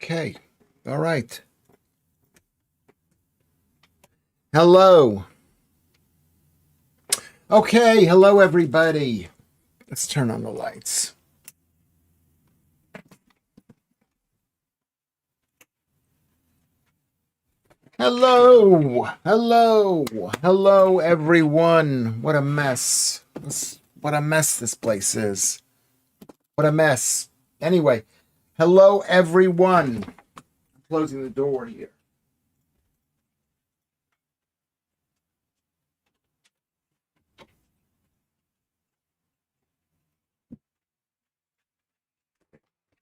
Okay. All right. Hello. Okay. Hello, everybody. Let's turn on the lights. Hello. Hello. Hello, everyone. What a mess. What a mess this place is. What a mess. Anyway, hello, everyone. I'm closing the door here.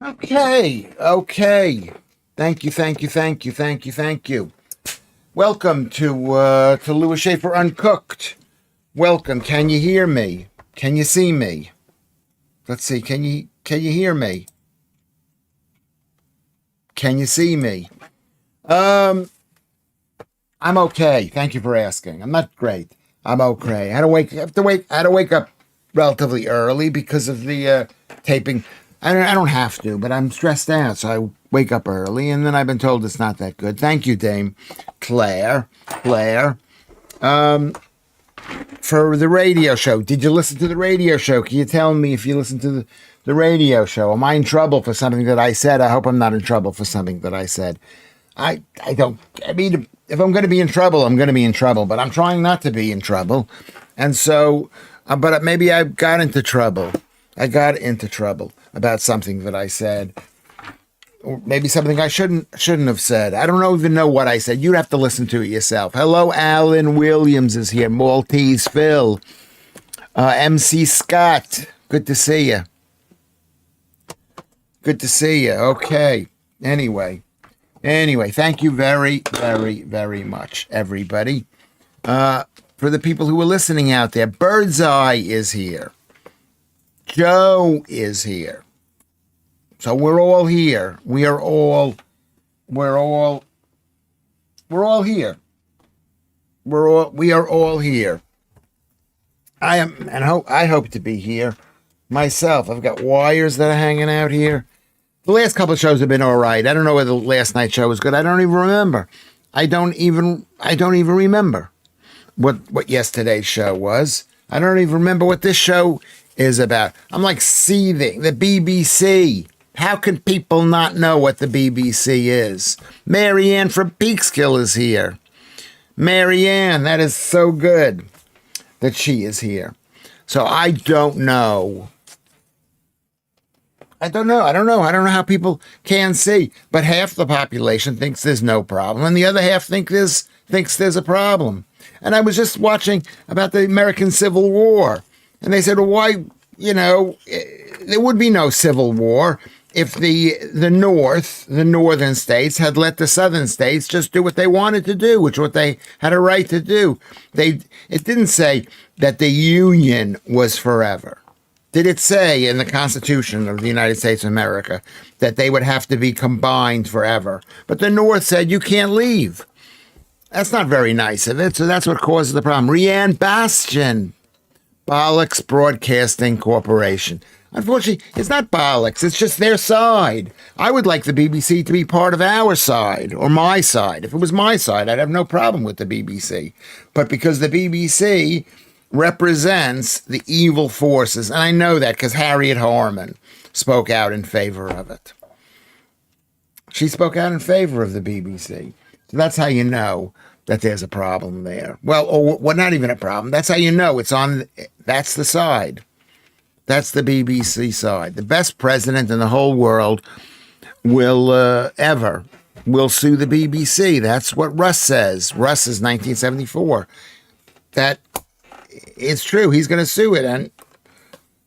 Okay. Okay. Thank you. Thank you. Thank you. Thank you. Thank you. Welcome to Lewis Schaffer Uncooked. Welcome. Can you hear me? Can you see me? Let's see. Can you hear me? Can you see me? Um, I'm okay. Thank you for asking. I'm not great. I'm okay. I had to wake up relatively early because of the taping. I don't have to, but I'm stressed out, so I wake up early, and then I've been told it's not that good. Thank you, Dame Claire. Claire. For the radio show. Did you listen to the radio show? Can you tell me if you listened to the radio show? Am I in trouble for something that I said? I hope I'm not in trouble for something that I said. I don't, I mean, if I'm going to be in trouble, I'm going to be in trouble, but I'm trying not to be in trouble. And so, but maybe I got into trouble. I got into trouble about something that I said. Or maybe something I shouldn't have said. I don't even know what I said. You'd have to listen to it yourself. Hello, Alan Williams is here. Maltese Phil, MC Scott. Good to see you. Good to see you. Okay. Anyway, thank you very, very, very much, everybody. For the people who are listening out there, Birdseye is here. Joe is here. So we're all here. We are all here. We are all here. I hope to be here myself. I've got wires that are hanging out here. The last couple of shows have been all right. I don't know whether the last night show was good. I don't even remember. I don't even remember what yesterday's show was. I don't even remember what this show is about. I'm like seething. The BBC. How can people not know what the BBC is? Marianne from Peekskill is here. Marianne, that is so good that she is here. So I don't know. I don't know how people can see. But half the population thinks there's no problem, and the other half thinks there's a problem. And I was just watching about the American Civil War, and they said, well, why, there would be no Civil War if the northern states had let the southern states just do what they wanted to do, which what they had a right to do. It didn't say that the Union was forever. Did it say in the Constitution of the United States of America that they would have to be combined forever? But the North said you can't leave. That's not very nice of it, so that's what causes the problem. Rianne Bastian, Bollocks Broadcasting Corporation. Unfortunately, it's not bollocks. It's just their side. I would like the BBC to be part of our side or my side. If it was my side, I'd have no problem with the BBC. But because the BBC represents the evil forces, and I know that because Harriet Harman spoke out in favor of it. She spoke out in favor of the BBC. So that's how you know that there's a problem there. Well, not even a problem. That's how you know that's the side. That's the BBC side. The best president in the whole world will sue the BBC. That's what Russ says. Russ is 1974. That it's true. He's going to sue it. And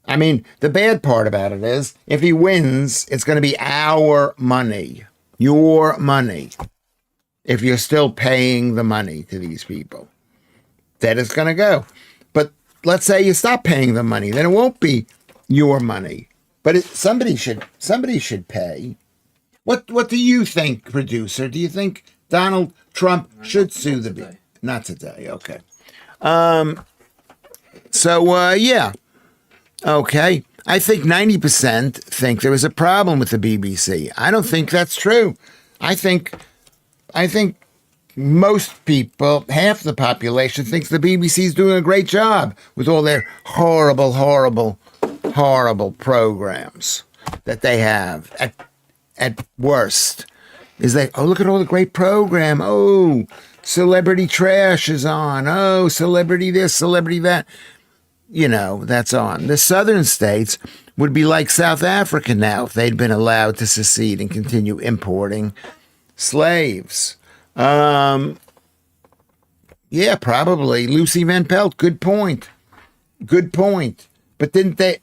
I mean, the bad part about it is if he wins, it's going to be our money, your money. If you're still paying the money to these people, that is going to go. But let's say you stop paying the money, then it won't be your money. But somebody should pay. What do you think, producer? Do you think Donald Trump should sue the BBC? Not today. Okay. Yeah. Okay. I think 90% think there is a problem with the BBC. I don't think that's true. I think most people, half the population, thinks the BBC is doing a great job with all their horrible, horrible, horrible programs that they have at worst. Is they, oh, look at all the great program. Oh, Celebrity Trash is on. Oh, Celebrity this, Celebrity that. You know, that's on. The southern states would be like South Africa now if they'd been allowed to secede and continue importing slaves. Yeah, probably. Lucy Van Pelt, good point. Good point. But didn't they?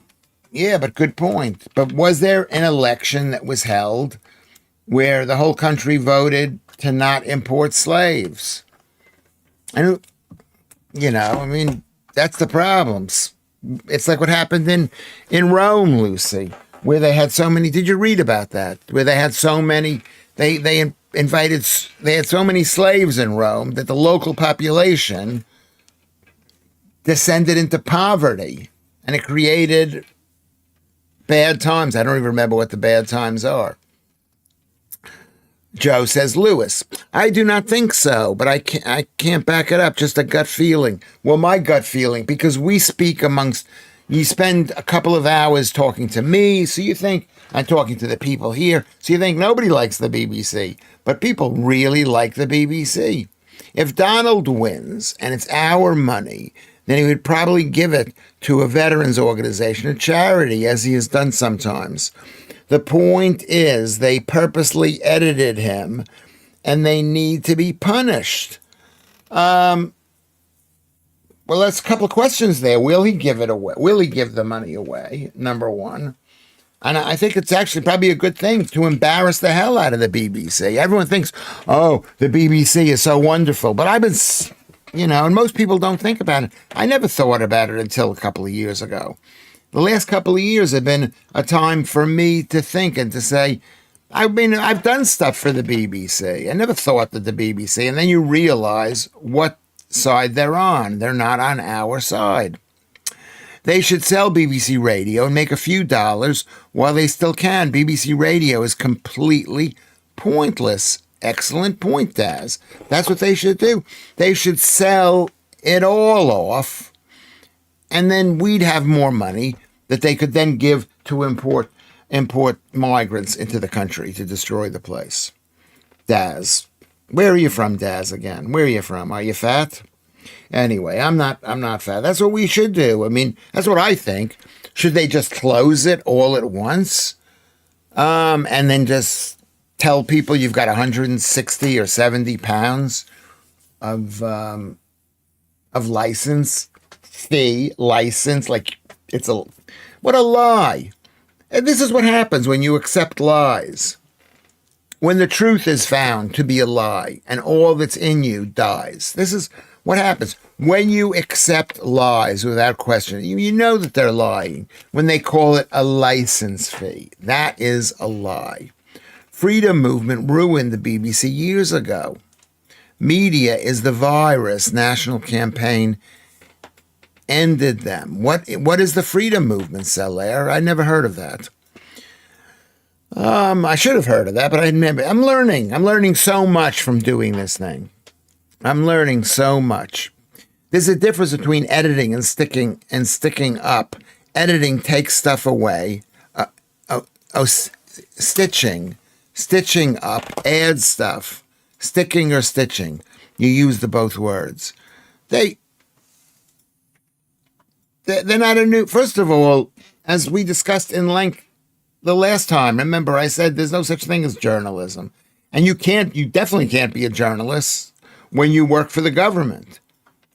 Yeah, but good point. But was there an election that was held where the whole country voted to not import slaves? And, you know, I mean, that's the problems. It's like what happened in Rome, Lucy, where they had so many. Did you read about that? Where they had so many, they had so many slaves in Rome that the local population descended into poverty, and it created bad times. I don't even remember what the bad times are. Joe says, Lewis, I do not think so, but I can't back it up. Just a gut feeling. Well, my gut feeling, because we speak amongst, you spend a couple of hours talking to me, so you think I'm talking to the people here, so you think nobody likes the BBC, but people really like the BBC. If Donald wins and it's our money, then he would probably give it to a veterans organization, a charity, as he has done sometimes. The point is they purposely edited him and they need to be punished. Well, that's a couple of questions there. Will he give it away? Will he give the money away? Number one. And I think it's actually probably a good thing to embarrass the hell out of the BBC. Everyone thinks, oh, the BBC is so wonderful. But I've been, you know, and most people don't think about it. I never thought about it until a couple of years ago. The last couple of years have been a time for me to think and to say, I've done stuff for the BBC. I never thought that the BBC, and then you realize what side they're on. They're not on our side. They should sell BBC Radio and make a few dollars while they still can. BBC Radio is completely pointless. Excellent point, Daz. That's what they should do. They should sell it all off, and then we'd have more money that they could then give to import migrants into the country to destroy the place. Daz. Where are you from, Daz, again? Where are you from? Are you fat? Anyway, I'm not fat. That's what we should do. I mean, that's what I think. Should they just close it all at once? And then just tell people you've got 160 or 70 pounds of license fee, license, like what a lie. And this is what happens when you accept lies. When the truth is found to be a lie and all that's in you dies. This is what happens when you accept lies without question. You know that they're lying when they call it a license fee. That is a lie. Freedom movement ruined the BBC years ago. Media is the virus. National campaign ended them. What is the freedom movement, Selaire? I never heard of that. I should have heard of that, but I remember. I'm learning so much from doing this thing. I'm learning so much. There's a difference between editing and sticking up. Editing takes stuff away. Stitching up adds stuff. Sticking or stitching. You use the both words. They're not a new. First of all, as we discussed in length the last time, remember I said there's no such thing as journalism, and you definitely can't be a journalist when you work for the government.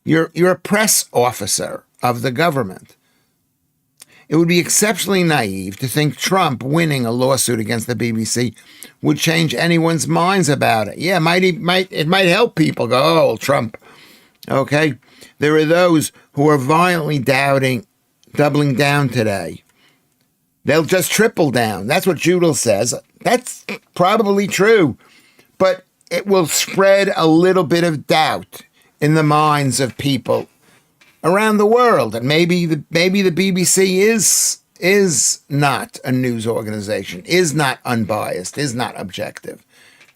You're a press officer of the government. It would be exceptionally naive to think Trump winning a lawsuit against the BBC would change anyone's minds about it. Yeah, it might help people go, oh, Trump. Okay. There are those who are violently doubting, doubling down today. They'll just triple down. That's what Judel says. That's probably true. But it will spread a little bit of doubt in the minds of people around the world. And maybe the BBC is not a news organization, is not unbiased, is not objective.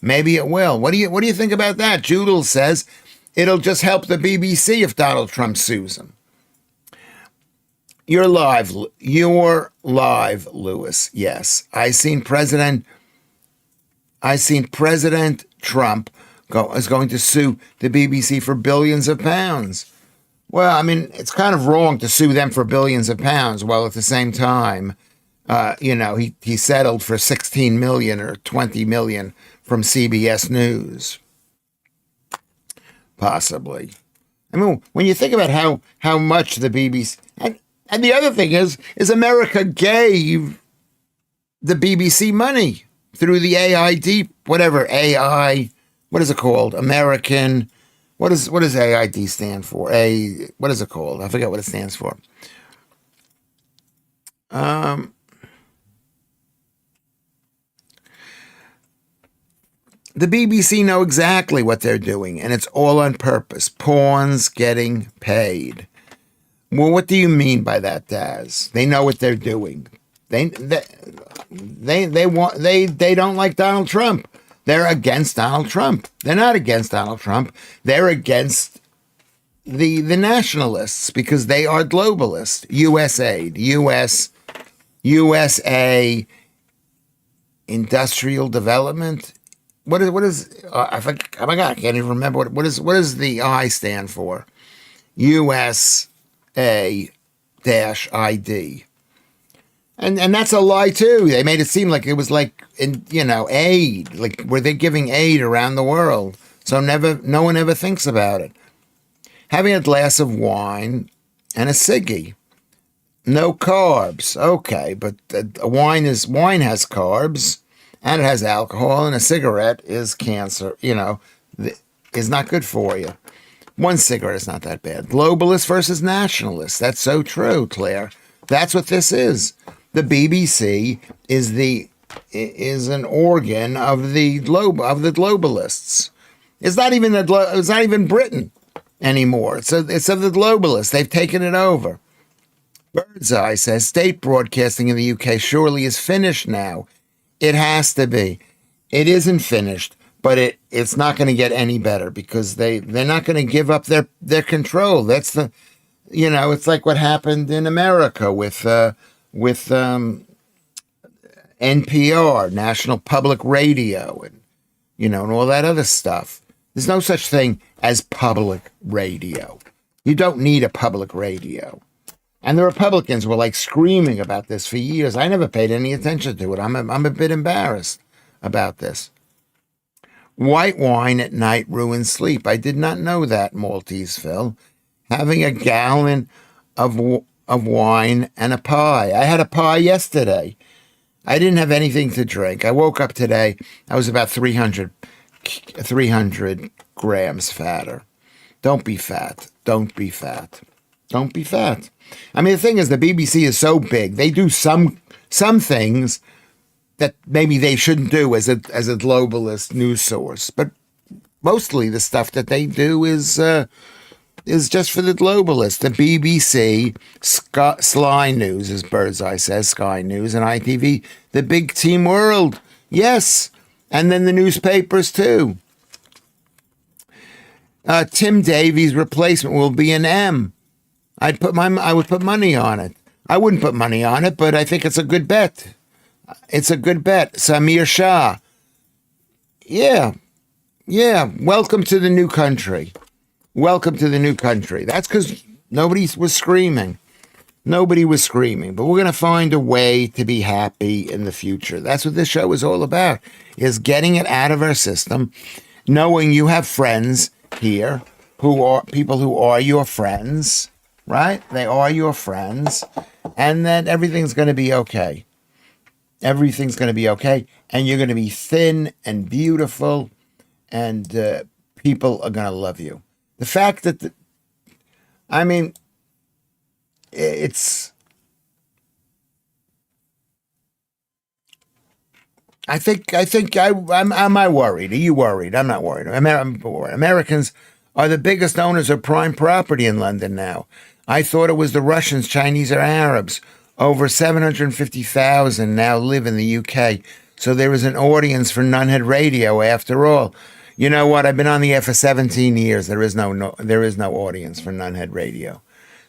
Maybe it will. What do you think about that? Judel says it'll just help the BBC if Donald Trump sues him. You're live, Lewis. Yes, I seen President Trump is going to sue the BBC for billions of pounds. Well, I mean, it's kind of wrong to sue them for billions of pounds, while at the same time, he settled for 16 million or 20 million from CBS News. Possibly. I mean, when you think about how much the BBC... And the other thing is America gave the BBC money through the AID, whatever, AI... What is it called? American... What does AID stand for? What is it called? I forget what it stands for. The BBC know exactly what they're doing, and it's all on purpose. Pawns getting paid. Well, what do you mean by that, Daz? They know what they're doing. They don't like Donald Trump. They're against Donald Trump. They're not against Donald Trump. They're against the nationalists because they are globalists. USAID, USA Industrial Development. What is? I forgot. Oh my God, I can't even remember what does the I stand for? USA-ID. And that's a lie too. They made it seem like it was like aid, like were they giving aid around the world? So no one ever thinks about it. Having a glass of wine and a ciggy, no carbs. Okay, but wine has carbs and it has alcohol, and a cigarette is cancer. Is not good for you. One cigarette is not that bad. Globalist versus nationalist. That's so true, Claire. That's what this is. The BBC is an organ of the globalists. It's not even Britain anymore. It's of the globalists. They've taken it over. Birdseye says state broadcasting in the UK surely is finished now. It has to be. It isn't finished, but it's not going to get any better because they're not going to give up their control. That's it's like what happened in America with NPR, National Public Radio, and all that other stuff. There's no such thing as public radio. You don't need a public radio. And the Republicans were like screaming about this for years. I never paid any attention to it. I'm a bit embarrassed about this. White wine at night ruins sleep. I did not know that, Maltese Phil. Having a gallon of wine and a pie. I had a pie yesterday. I didn't have anything to drink. I woke up today. I was about 300 grams fatter. Don't be fat. Don't be fat. Don't be fat. I mean, the thing is, the BBC is so big. They do some things that maybe they shouldn't do as a globalist news source. But mostly the stuff that they do is just for the globalists. The BBC, Sly News, as Birdseye says, Sky News, and ITV, the big team world. Yes. And then the newspapers, too. Tim Davies' replacement will be an M. I would put money on it. I wouldn't put money on it, but I think it's a good bet. It's a good bet. Samir Shah. Yeah. Welcome to the new country. Welcome to the new country. That's because nobody was screaming. Nobody was screaming. But we're going to find a way to be happy in the future. That's what this show is all about, is getting it out of our system, knowing you have friends here who are people who are your friends, right? They are your friends, and that everything's going to be okay. Everything's going to be okay, and you're going to be thin and beautiful, and people are going to love you. The fact that, it's, am I worried? Are you worried? I'm not worried. I'm worried. Americans are the biggest owners of prime property in London now. I thought it was the Russians, Chinese, or Arabs. Over 750,000 now live in the UK. So there is an audience for Nunhead Radio after all. You know what? I've been on the air for 17 years. There is no audience for Nunhead Radio.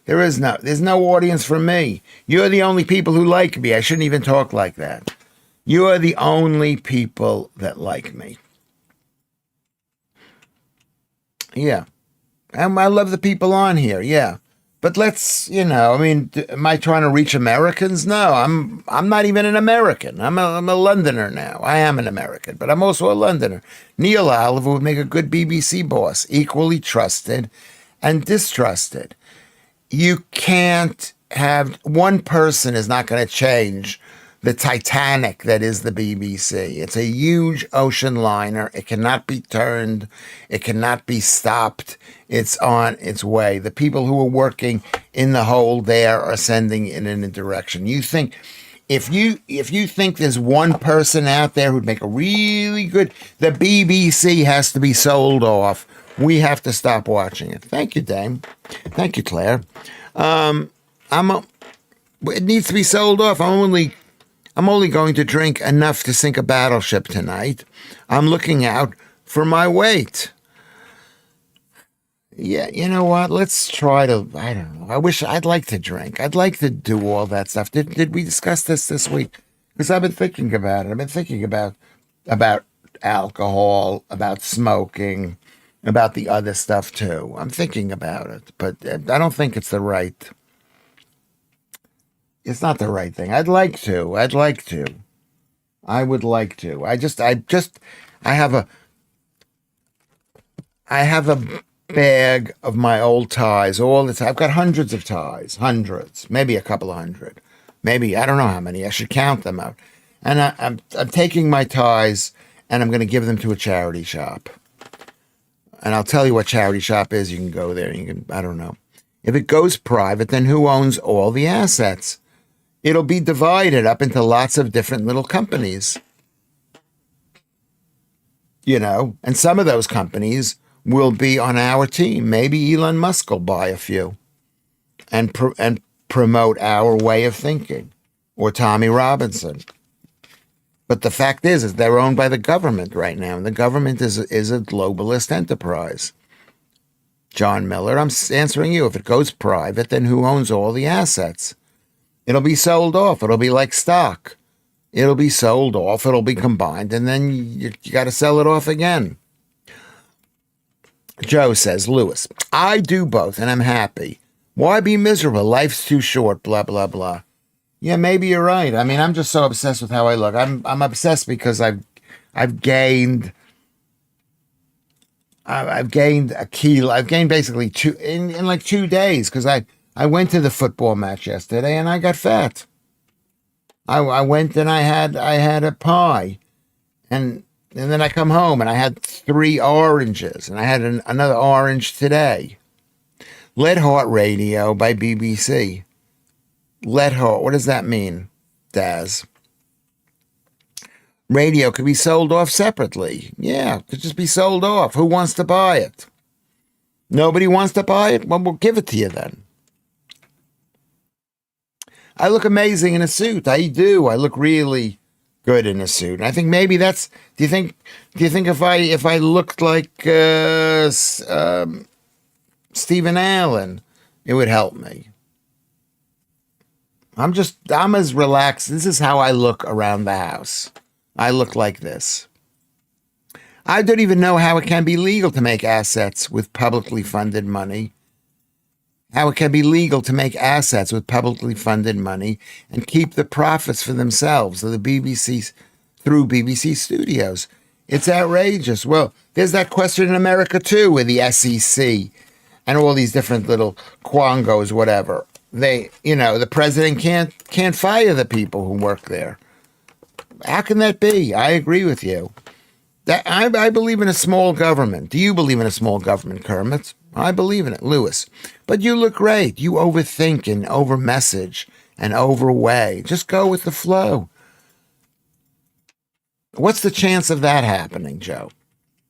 There's no audience for me. You're the only people who like me. I shouldn't even talk like that. You are the only people that like me. Yeah. And I love the people on here. Yeah. But let's, I mean, am I trying to reach Americans? No, I'm not even an American. I'm a Londoner now. I am an American, but I'm also a Londoner. Neil Oliver would make a good BBC boss, equally trusted and distrusted. You can't have one person is not going to change the Titanic that is the BBC. It's a huge ocean liner. It cannot be turned. It cannot be stopped. It's on its way. The people who are working in the hold there are sending it in a direction. You think if you think there's one person out there who'd make a really good, the BBC has to be sold off. We have to stop watching it. Thank you, Dame. Thank you, Claire. It needs to be sold off. I'm only going to drink enough to sink a battleship tonight. I'm looking out for my weight. Yeah, you know what? Let's try to, I don't know. I'd like to drink. I'd like to do all that stuff. Did we discuss this week? Because I've been thinking about it. I've been thinking about alcohol, about smoking, about the other stuff too. I'm thinking about it, but I don't think it's not the right thing. I'd like to. I would like to. I have a bag of my old ties all the time. I've got hundreds of ties, maybe a couple of hundred, maybe, I don't know how many. I should count them out. And I'm taking my ties and I'm going to give them to a charity shop. And I'll tell you what charity shop is. You can go there. I don't know. If it goes private, then who owns all the assets? It'll be divided up into lots of different little companies, and some of those companies will be on our team. Maybe Elon Musk will buy a few and promote our way of thinking, or Tommy Robinson. But the fact is they're owned by the government right now, and the government is a globalist enterprise. John Miller, I'm answering you. If it goes private, then who owns all the assets? It'll be sold off. It'll be like stock. It'll be sold off. It'll be combined, and then you got to sell it off again. Joe says, Lewis, I do both, and I'm happy. Why be miserable? Life's too short, blah, blah, blah. Yeah, maybe you're right. I mean, I'm just so obsessed with how I look. I'm obsessed because I've gained a kilo. I've gained basically two in like 2 days because I went to the football match yesterday and I got fat. I went and I had a pie, and then I come home and I had 3 oranges, and I had another orange today. Lead Heart Radio by BBC. Lead Heart, what does that mean, Daz? Radio could be sold off separately. Yeah, it could just be sold off. Who wants to buy it? Nobody wants to buy it? Well, we'll give it to you then. I look amazing in a suit. I do. I look really good in a suit. And I think maybe that's. Do you think if I looked like Stephen Allen, it would help me? I'm as relaxed. This is how I look around the house. I look like this. I don't even know how it can be legal to make assets with publicly funded money. How it can be legal to make assets with publicly funded money and keep the profits for themselves through BBC Studios. It's outrageous. Well, there's that question in America too, with the SEC and all these different little quangos, whatever. The president can't fire the people who work there. How can that be? I agree with you. I believe in a small government. Do you believe in a small government, Kermit? I believe in it, Lewis. But you look great. You overthink and overmessage and overweigh. Just go with the flow. What's the chance of that happening, Joe?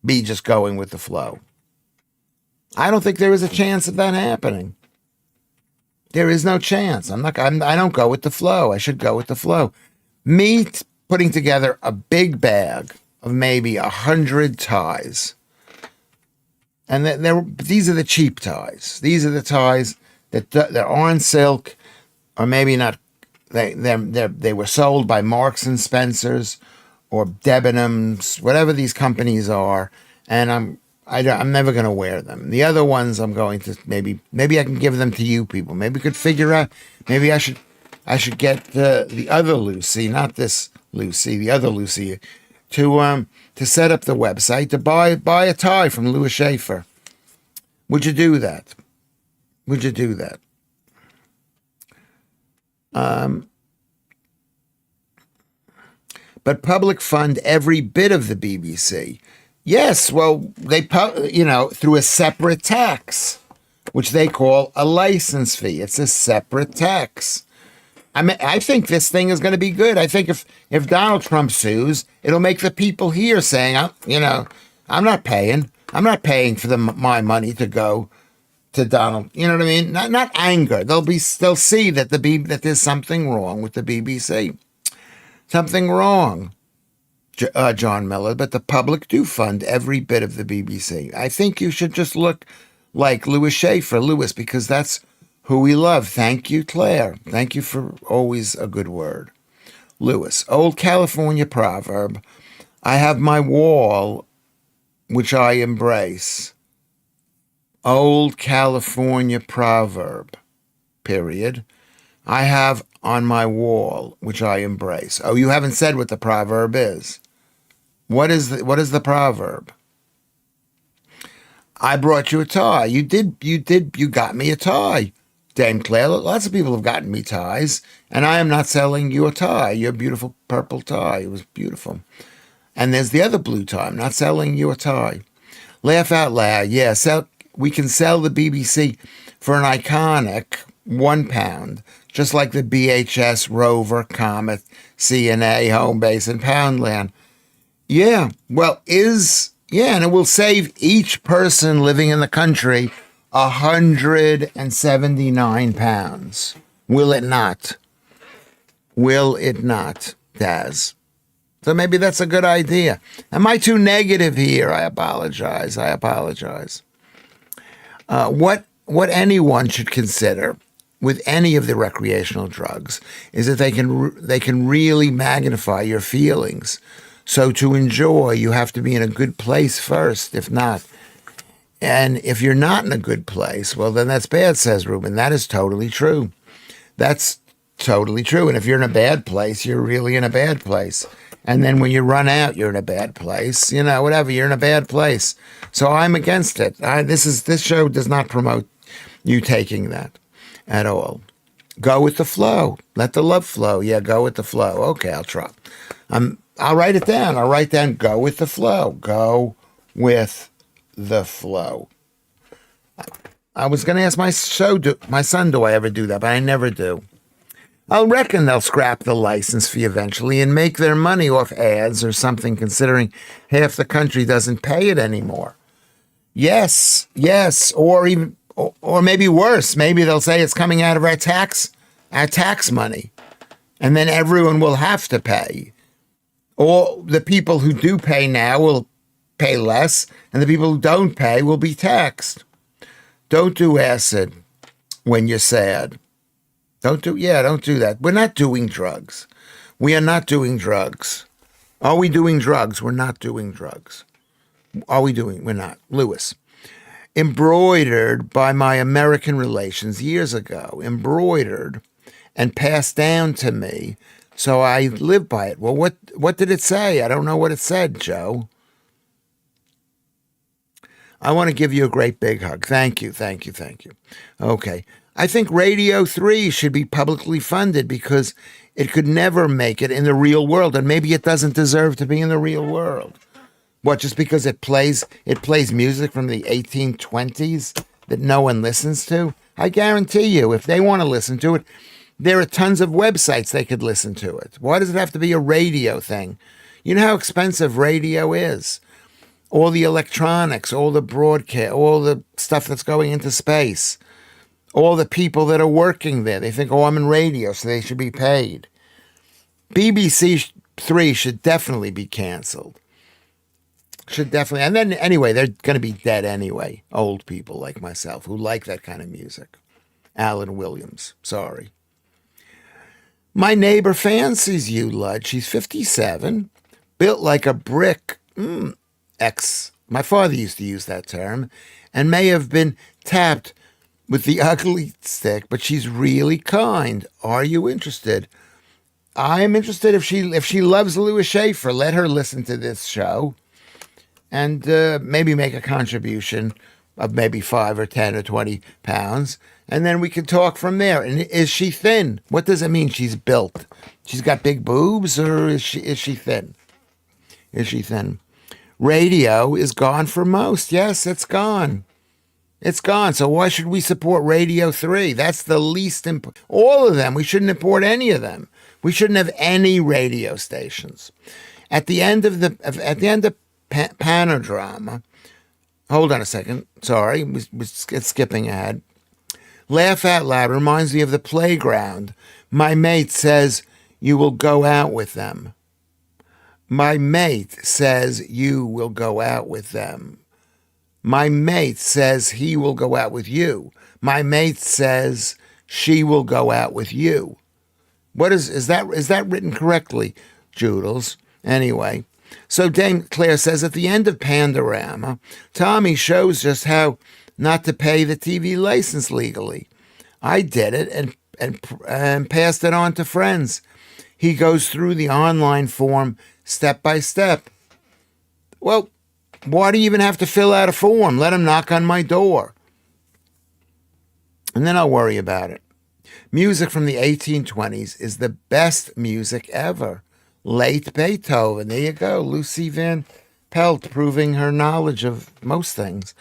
Be just going with the flow. I don't think there is a chance of that happening. There is no chance. I don't go with the flow. I should go with the flow. Me putting together a big bag of maybe 100 ties, and these are the cheap ties. These are the ties that aren't silk, or maybe not. They were sold by Marks and Spencers or Debenhams, whatever these companies are, and I'm never going to wear them. The other ones I'm going to maybe I can give them to you people. Maybe we could figure out. Maybe I should get the other Lucy, not this Lucy, the other Lucy, to set up the website to buy a tie from Lewis Schaffer. Would you do that? Would you do that? But public fund every bit of the BBC. Yes, well, through a separate tax, which they call a license fee. It's a separate tax. I think this thing is going to be good. I think if Donald Trump sues, it'll make the people here saying, I'm not paying. I'm not paying for my money to go to Donald. You know what I mean? Not anger. They'll see that that there's something wrong with the BBC. Something wrong, John Miller. But the public do fund every bit of the BBC. I think you should just look like Lewis Schaffer, because that's who we love. Thank you, Claire. Thank you for always a good word. Lewis, old California proverb. I have my wall, which I embrace. Old California proverb, period. I have on my wall, which I embrace. Oh, you haven't said what the proverb is. What is the proverb? I brought you a tie. You got me a tie, Dame Claire. Lots of people have gotten me ties, and I am not selling you a tie. Your beautiful purple tie. It was beautiful. And there's the other blue tie. I'm not selling you a tie. Laugh out loud. Yeah, we can sell the BBC for an iconic £1, just like the BHS, Rover, Comet, CNA, Home Base, and Poundland. Yeah, well, and it will save each person living in the country £179. Will it not? Will it not, Daz? So maybe that's a good idea. Am I too negative here? I apologize. What anyone should consider with any of the recreational drugs is that they can really magnify your feelings. So to enjoy, you have to be in a good place first, if not. And if you're not in a good place, well, then that's bad, says Ruben. That is totally true. That's totally true. And if you're in a bad place, you're really in a bad place. And then when you run out, you're in a bad place. Whatever, you're in a bad place. So I'm against it. This show does not promote you taking that at all. Go with the flow. Let the love flow. Yeah, go with the flow. Okay, I'll try. I'll write it down. I'll write down, go with the flow. Go with the flow. I was going to ask my son, do I ever do that? But I never do. I reckon they'll scrap the license fee eventually and make their money off ads or something, considering half the country doesn't pay it anymore. Yes, or maybe worse. Maybe they'll say it's coming out of our tax money, and then everyone will have to pay. Or the people who do pay now will pay less, and the people who don't pay will be taxed. Don't do acid when you're sad. Don't do that. We're not doing drugs. We are not doing drugs. Are we doing drugs? We're not doing drugs. Are we doing? We're not. Lewis. Embroidered by my American relations years ago. Embroidered and passed down to me. So I live by it. Well, what did it say? I don't know what it said, Joe. I want to give you a great big hug. Thank you. Okay. I think Radio 3 should be publicly funded because it could never make it in the real world, and maybe it doesn't deserve to be in the real world. What, just because it plays music from the 1820s that no one listens to? I guarantee you, if they want to listen to it, there are tons of websites they could listen to it. Why does it have to be a radio thing? You know how expensive radio is. All the electronics, all the broadcast, all the stuff that's going into space. all the people that are working there. They think, oh, I'm in radio, so they should be paid. BBC Three should definitely be canceled. Should definitely. And then, anyway, they're going to be dead anyway. Old people like myself who like that kind of music. Alan Williams. Sorry. My neighbor fancies you, Lud. She's 57. Built like a brick. My father used to use that term. And may have been tapped with the ugly stick, but she's really kind. Are you interested? I'm interested if she loves Lewis Schaffer. Let her listen to this show. And maybe make a contribution of maybe 5 or 10 or 20 pounds. And then we can talk from there. And is she thin? What does it mean she's built? She's got big boobs, or is she thin? Is she thin? Radio is gone for most. Yes, it's gone. It's gone. So why should we support Radio 3? That's the least important. All of them. We shouldn't import any of them. We shouldn't have any radio stations. At the end of Panodrama. Hold on a second. Sorry, we're skipping ahead. Laugh Out Loud reminds me of the playground. My mate says you will go out with them. My mate says you will go out with them. My mate says he will go out with you. My mate says she will go out with you. What is that written correctly, Joodles? Anyway. So Dame Claire says, at the end of Pandorama, Tommy shows just how not to pay the TV license legally. I did it and passed it on to friends. He goes through the online form step by step. Well, why do you even have to fill out a form? Let him knock on my door. And then I'll worry about it. Music from the 1820s is the best music ever. Late Beethoven. There you go. Lucy Van Pelt proving her knowledge of most things.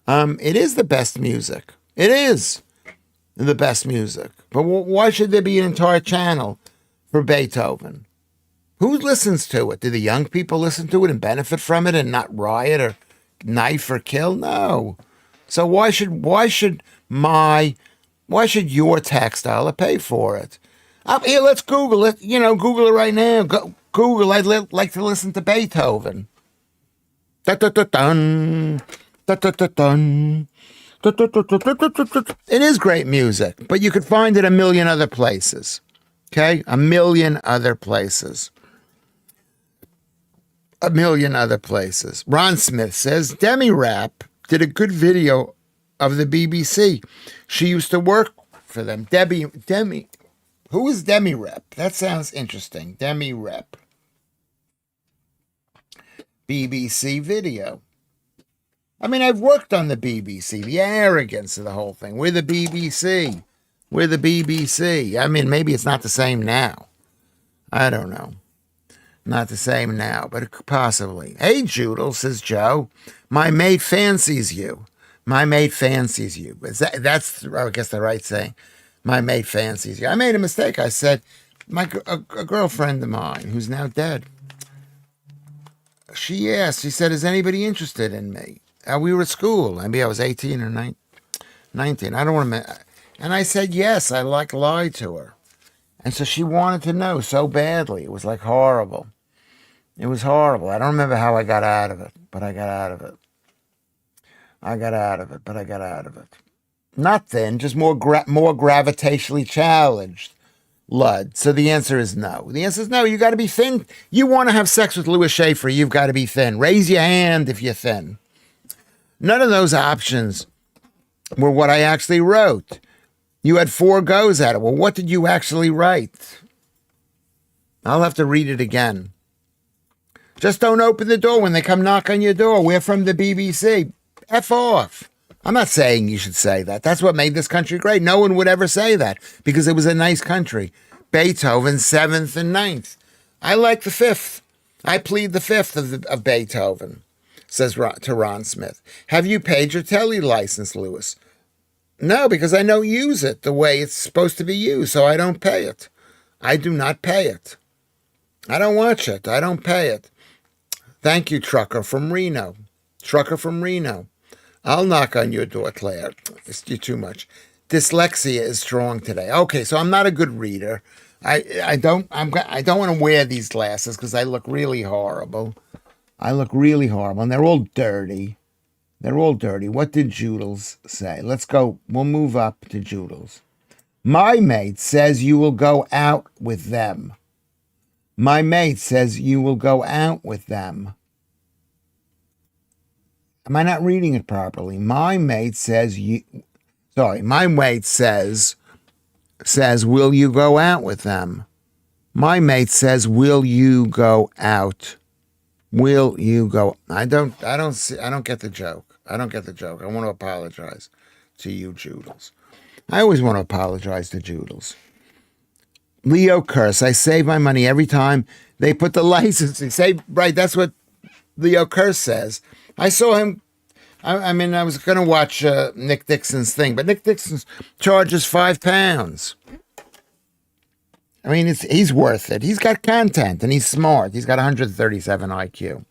It is the best music. It is the best music. But why should there be an entire channel for Beethoven? Who listens to it? Do the young people listen to it and benefit from it and not riot or knife or kill? No. So why should your tax dollar pay for it? Here, let's Google it. Google it right now. Google, I'd like to listen to Beethoven. Da-da-da-dun. Da-da-da-dun. It is great music, but you could find it a million other places. Okay? A million other places. Ron Smith says, Demi Rapp did a good video of the BBC. She used to work for them. Demi. Who is Demi Rep? That sounds interesting. Demi Rep. BBC video. I mean, I've worked on the BBC. The arrogance of the whole thing. We're the BBC. I mean, maybe it's not the same now. I don't know. Not the same now, but possibly. Hey, Joodle, says Joe. My mate fancies you. That's, I guess, the right saying. My mate fancies you. I made a mistake. I said, a girlfriend of mine who's now dead. She said, is anybody interested in me? We were at school. Maybe I was 18 or 19. I don't want to. And I said, yes, I lied to her. And so she wanted to know so badly. It was like horrible. It was horrible. I don't remember how I got out of it, but I got out of it. Not thin, just more gravitationally challenged, Lud. So the answer is no. The answer is no. You got to be thin. You want to have sex with Lewis Schaffer, you've got to be thin. Raise your hand if you're thin. None of those options were what I actually wrote. You had 4 goes at it. Well, what did you actually write? I'll have to read it again. Just don't open the door when they come knock on your door. We're from the BBC. F off. I'm not saying you should say that. That's what made this country great. No one would ever say that because it was a nice country. Beethoven, 7th and 9th. I like the 5th. I plead the 5th of Beethoven, says to Ron Smith. Have you paid your telly license, Lewis? No, because I don't use it the way it's supposed to be used, so I don't pay it. I do not pay it. I don't watch it. I don't pay it. Thank you, Trucker from Reno. I'll knock on your door, Claire. You're too much. dyslexia is strong today. Okay, so I'm not a good reader. I don't want to wear these glasses because I look really horrible. I look really horrible, and they're all dirty. They're all dirty. What did Joodles say? Let's go. We'll move up to Joodles. My mate says you will go out with them. My mate says you will go out with them. Am I not reading it properly? My mate says my mate says, will you go out with them? My mate says, will you go out? Will you go? I don't get the joke. I don't get the joke. I want to apologize to you, Joodles. I always want to apologize to Joodles. Leo Curse. I save my money every time they put the licensing. Right, that's what Leo Curse says. I saw him. I mean, I was going to watch Nick Dixon's thing, but Nick Dixon charges £5. I mean, he's worth it. He's got content, and he's smart. He's got 137 IQ.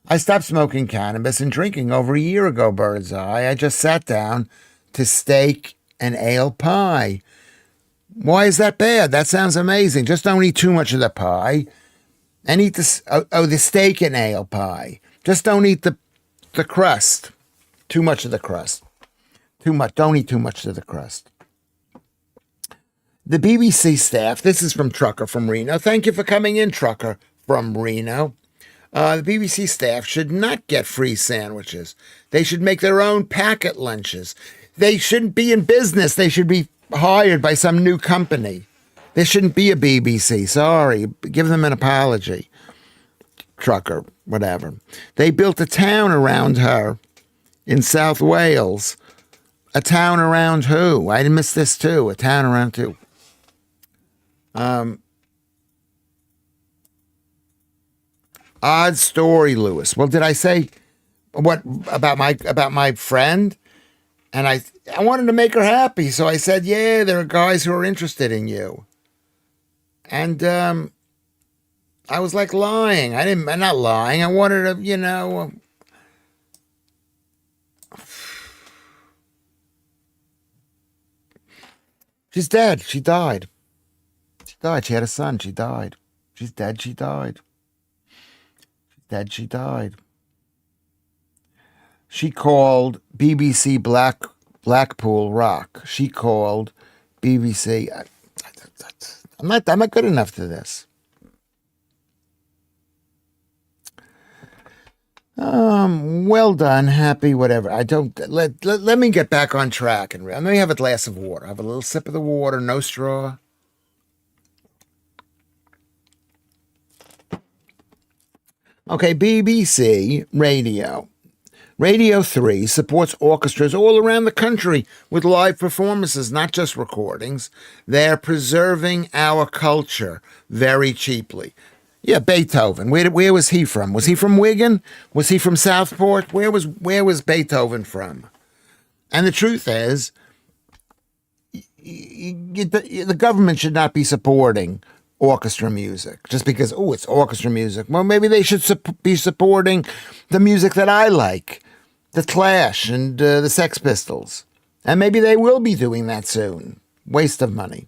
I stopped smoking cannabis and drinking over a year ago, Birdseye. I just sat down to steak and ale pie. Why is that bad? That sounds amazing. Just don't eat too much of the pie. And eat the steak and ale pie. Just don't eat the crust. Too much of the crust. Too much. Don't eat too much of the crust. The BBC staff, this is from Trucker from Reno. Thank you for coming in, Trucker from Reno. The BBC staff should not get free sandwiches. They should make their own packet lunches. They shouldn't be in business. They should be hired by some new company. There shouldn't be a BBC. Sorry. Give them an apology. Trucker, whatever. They built a town around her in South Wales. A town around who? I missed this too. A town around who? Odd story, Lewis. Well, did I say what about my friend? And I wanted to make her happy, so I said, yeah, there are guys who are interested in you. And I was like lying. I'm not lying. I wanted to, she's dead. She died. She died. She had a son. She died. She's dead. She died. She's dead. She died. She called BBC Blackpool Rock. She called BBC. I'm not good enough to this. Well done, happy, whatever. I don't let me get back on track and let me have a glass of water. Have a little sip of the water, no straw. Okay, BBC Radio. Radio 3 supports orchestras all around the country with live performances, not just recordings. They're preserving our culture very cheaply. Yeah, Beethoven. Where was he from? Was he from Wigan? Was he from Southport? Where was Beethoven from? And the truth is, the government should not be supporting orchestra music just because, it's orchestra music. Well, maybe they should be supporting the music that I like, The Clash and the Sex Pistols. And maybe they will be doing that soon. Waste of money.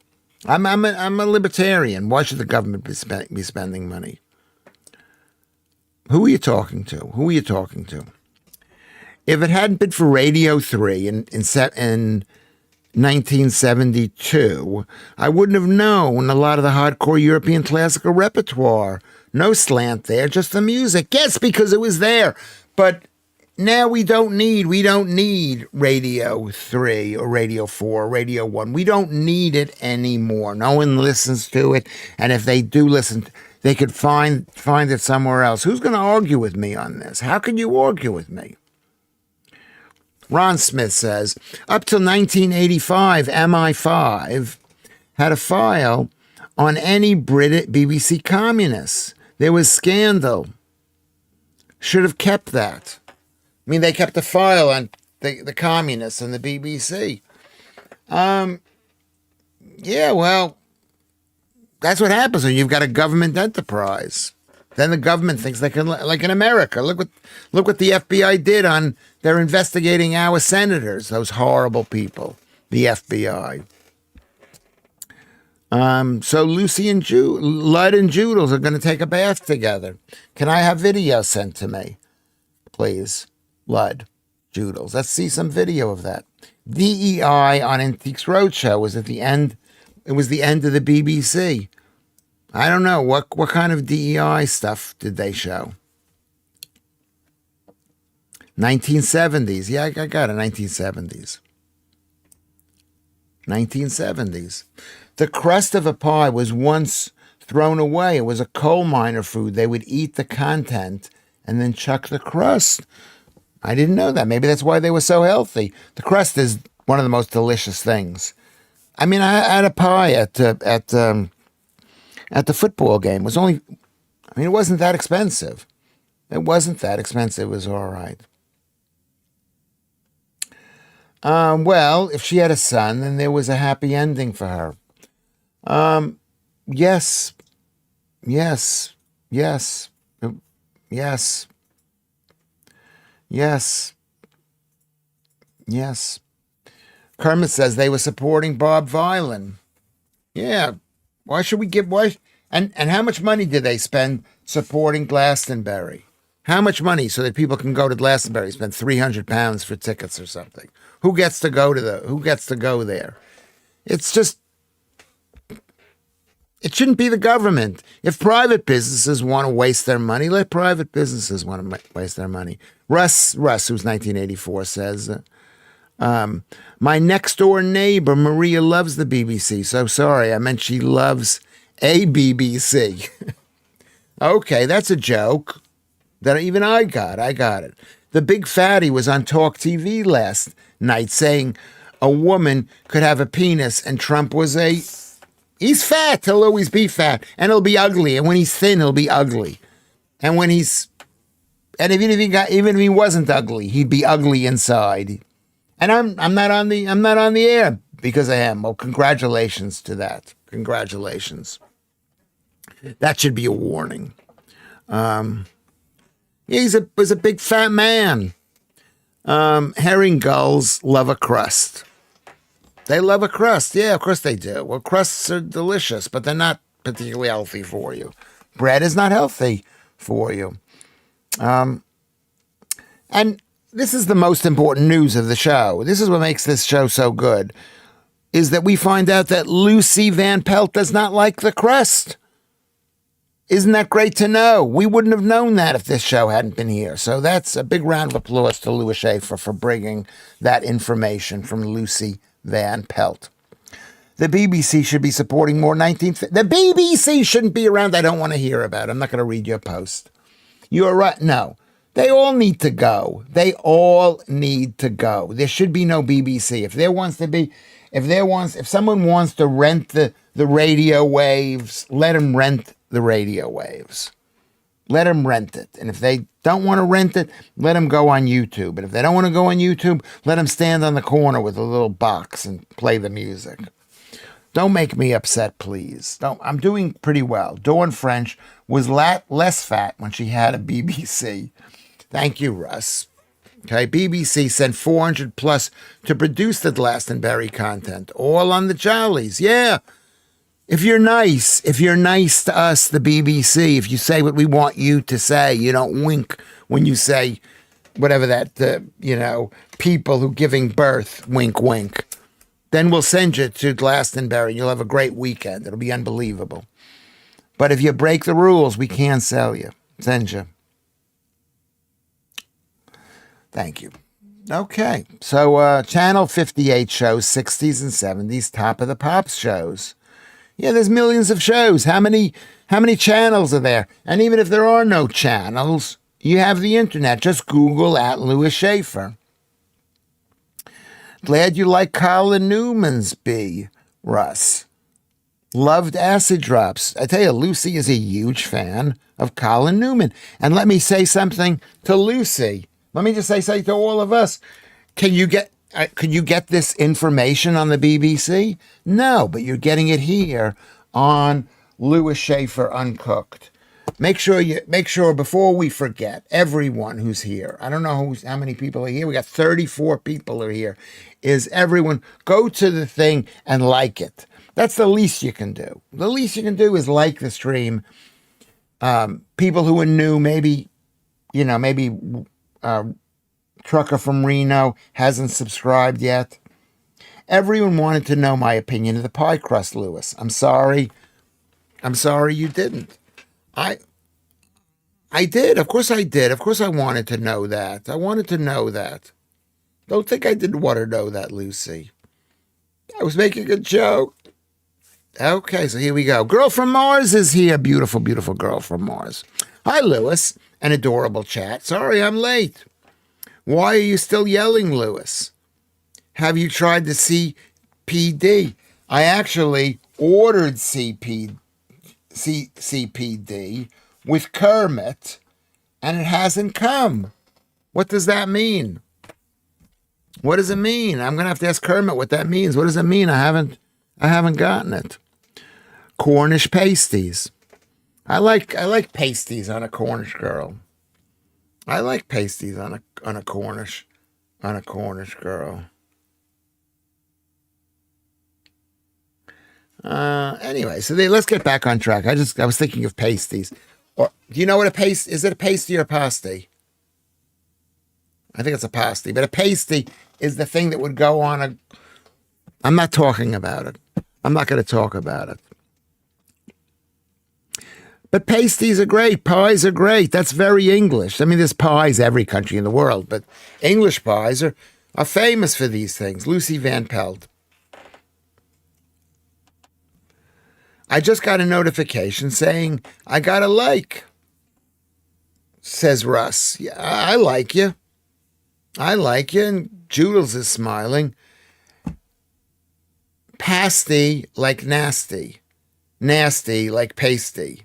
I'm a libertarian. Why should the government be spending money? Who are you talking to? Who are you talking to? If it hadn't been for Radio 3 in 1972, I wouldn't have known a lot of the hardcore European classical repertoire. No slant there, just the music. Yes, because it was there. But now we don't need Radio 3 or Radio 4 or Radio 1. We don't need it anymore. No one listens to it. And if they do listen, they could find it somewhere else. Who's going to argue with me on this? How can you argue with me? Ron Smith says, up till 1985, MI5 had a file on any BBC communists. There was scandal. Should have kept that. I mean, they kept a file on the communists and the BBC. Yeah, well, that's what happens when you've got a government enterprise. Then the government thinks they can, like in America. Look what the FBI did they're investigating our senators, those horrible people. the FBI. So Lucy and Lud and Joodles are going to take a bath together. Can I have video sent to me, please? Lud, Joodles. Let's see some video of that. DEI on Antiques Roadshow was at the end. It was the end of the BBC. I don't know what kind of DEI stuff did they show. 1970s. Yeah, I got it. 1970s. 1970s. The crust of a pie was once thrown away. It was a coal miner food. They would eat the content and then chuck the crust. I didn't know that. Maybe that's why they were so healthy. The crust is one of the most delicious things. I mean, I had a pie at the football game. It was only, I mean, it wasn't that expensive. It wasn't that expensive. It was all right. Well, if she had a son, then there was a happy ending for her. Yes. Yes. Yes. Yes. Yes. Yes. Kermit says they were supporting Bob Vylan. Yeah. Why should we give, and how much money did they spend supporting Glastonbury? How much money so that people can go to Glastonbury, spend £300 for tickets or something? Who gets to go there? It's just, it shouldn't be the government. If private businesses want to waste their money, let private businesses want to waste their money. Russ, who's 1984, says, my next door neighbor, Maria, loves the BBC. So sorry, I meant she loves a BBC. Okay, that's a joke that even I got. I got it. The big fatty was on Talk TV last night saying a woman could have a penis and Trump was he's fat. He'll always be fat and he'll be ugly. And when he's thin, he'll be ugly. And even if he wasn't ugly, he'd be ugly inside. And I'm not on the air because I am. Well, congratulations to that. Congratulations. That should be a warning. He was a big fat man. Herring gulls love a crust. They love a crust. Yeah, of course they do. Well, crusts are delicious, but they're not particularly healthy for you. Bread is not healthy for you. And this is the most important news of the show. This is what makes this show so good, is that we find out that Lucy Van Pelt does not like the crust. Isn't that great to know? We wouldn't have known that if this show hadn't been here. So that's a big round of applause to Lewis Schaffer for bringing that information from Lucy Van Pelt. The BBC should be supporting more 19th. The BBC shouldn't be around. I don't want to hear about it. I'm not going to read your post. You're right. No, they all need to go. They all need to go. There should be no BBC. If someone wants to rent the radio waves, let them rent the radio waves. Let them rent it. And if they don't want to rent it, let them go on YouTube. And if they don't want to go on YouTube, let them stand on the corner with a little box and play the music. Don't make me upset, please. I'm doing pretty well. Dawn French was less fat when she had a BBC. Thank you, Russ. Okay, BBC sent 400 plus to produce the Glastonbury content, all on the jollies. Yeah. If you're nice to us, the BBC, if you say what we want you to say, you don't wink when you say whatever that, people who giving birth, wink, wink, then we'll send you to Glastonbury and you'll have a great weekend. It'll be unbelievable. But if you break the rules, we can't send you. Thank you. Okay. So, Channel 58 shows 60s and 70s, Top of the Pops shows. Yeah, there's millions of shows. How many channels are there? And even if there are no channels, you have the internet. Just Google at Lewis Schaffer. Glad you like Colin Newman's B, Russ. Loved Acid Drops. I tell you, Lucy is a huge fan of Colin Newman. And let me say something to Lucy. Let me just say something to all of us. Could you get this information on the BBC? No, but you're getting it here on Lewis Schaffer Uncooked. Make sure before we forget, everyone who's here. I don't know how many people are here. We got 34 people are here. Is everyone go to the thing and like it? That's the least you can do. The least you can do is like the stream. People who are new, maybe Trucker from Reno hasn't subscribed yet. Everyone wanted to know my opinion of the pie crust, Lewis. I'm sorry you didn't. I did. Of course I did. Of course I wanted to know that. I wanted to know that. Don't think I didn't want to know that, Lucy. I was making a joke. Okay, so here we go. Girl from Mars is here. Beautiful, beautiful girl from Mars. Hi, Lewis. An adorable chat. Sorry I'm late. Why are you still yelling, Lewis? Have you tried the CPD? I actually ordered CPD with Kermit, and it hasn't come. What does that mean? What does it mean? I'm gonna have to ask Kermit what that means. What does it mean? I haven't gotten it. Cornish pasties. I like pasties on a Cornish girl. I like pasties on a Cornish girl. Anyway, so let's get back on track. I was thinking of pasties. Or do you know what a paste is? It a pasty or a pasty? I think it's a pasty, but a pasty is the thing that would go on a. I'm not talking about it. I'm not going to talk about it. But pasties are great. Pies are great. That's very English. I mean, there's pies every country in the world, but English pies are famous for these things. Lucy Van Pelt. I just got a notification saying I got a like, says Russ. Yeah, I like you. I like you. And Joodles is smiling. Pasty like nasty. Nasty like pasty.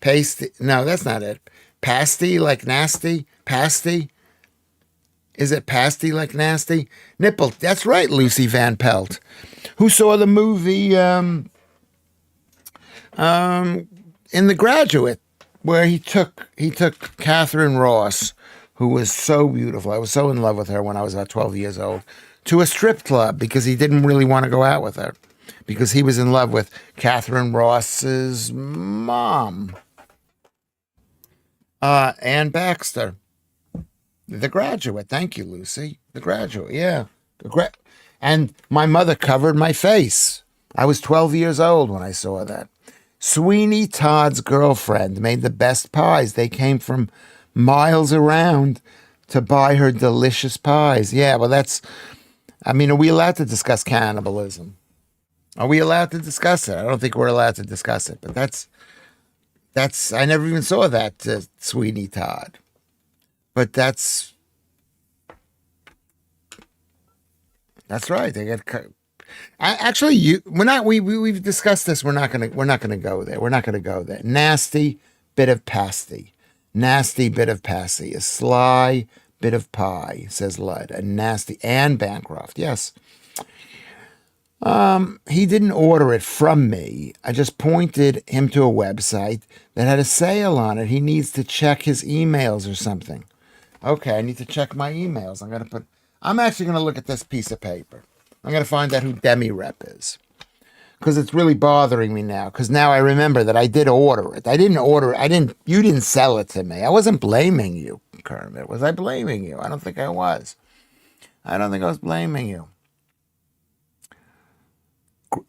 Pasty. No, that's not it. Pasty like nasty. Pasty. Is it pasty like nasty? Nipple. That's right, Lucy Van Pelt. Who saw the movie in The Graduate, where he took Catherine Ross, who was so beautiful. I was so in love with her when I was about 12 years old, to a strip club because he didn't really want to go out with her because he was in love with Catherine Ross's mom, Ann Baxter. The Graduate. Thank you, Lucy. The Graduate. Yeah. And my mother covered my face. I was 12 years old when I saw that. Sweeney Todd's girlfriend made the best pies. They came from miles around to buy her delicious pies. Yeah, well, are we allowed to discuss cannibalism? Are we allowed to discuss it? I don't think we're allowed to discuss it, but that's, I never even saw that, Sweeney Todd. But that's right. They get actually we've discussed this. We're not gonna go there. We're not gonna go there. Nasty bit of pasty. Nasty bit of pasty. A sly bit of pie, says Ludd. A nasty and Bancroft. Yes. He didn't order it from me. I just pointed him to a website that had a sale on it. He needs to check his emails or something. Okay, I need to check my emails. I'm actually going to look at this piece of paper. I'm going to find out who Demi Rep is. Because it's really bothering me now. Because now I remember that I did order it. I didn't order it. You didn't sell it to me. I wasn't blaming you, Kermit. Was I blaming you? I don't think I was. I don't think I was blaming you.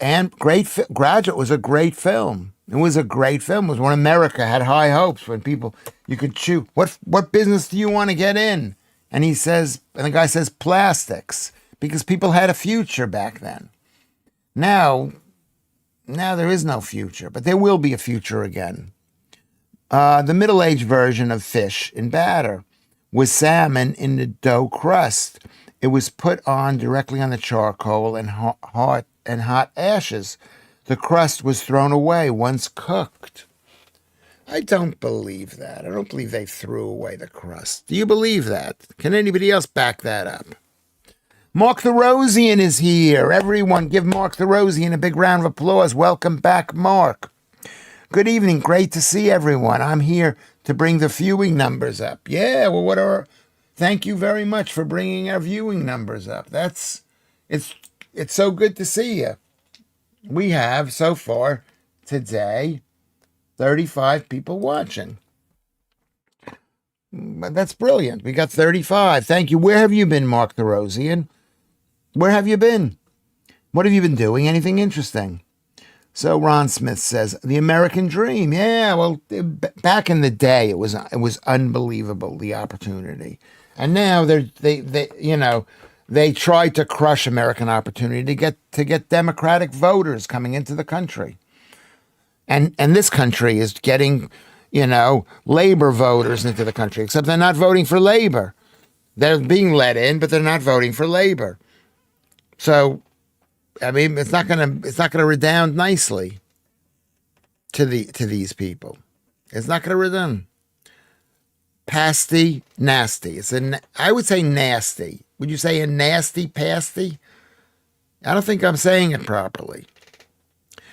And Graduate was a great film. It was a great film. It was when America had high hopes, when people, you could choose, what business do you want to get in? And the guy says plastics, because people had a future back then. Now there is no future, but there will be a future again. The middle-aged version of fish in batter was salmon in the dough crust. It was put on directly on the charcoal and hot ashes. The crust was thrown away once cooked. I don't believe that. I don't believe they threw away the crust. Do you believe that? Can anybody else back that up? Mark the Rosian is here. Everyone give Mark the Rosian a big round of applause. Welcome back, Mark. Good evening. Great to see everyone. I'm here to bring the viewing numbers up. Yeah, well, thank you very much for bringing our viewing numbers up. It's it's so good to see you. We have so far today 35 people watching. But that's brilliant. We got 35. Thank you. Where have you been, Mark the Rosian? Where have you been? What have you been doing? Anything interesting? So Ron Smith says, the American dream. Yeah, well, back in the day, it was unbelievable, the opportunity. And now they tried to crush American opportunity to get Democratic voters coming into the country. And this country is getting, labor voters into the country, except they're not voting for labor. They're being let in, but they're not voting for labor. So, I mean, it's not gonna redound nicely to these people. It's not gonna redound. Pasty, nasty. I would say nasty. Would you say a nasty pasty? I don't think I'm saying it properly.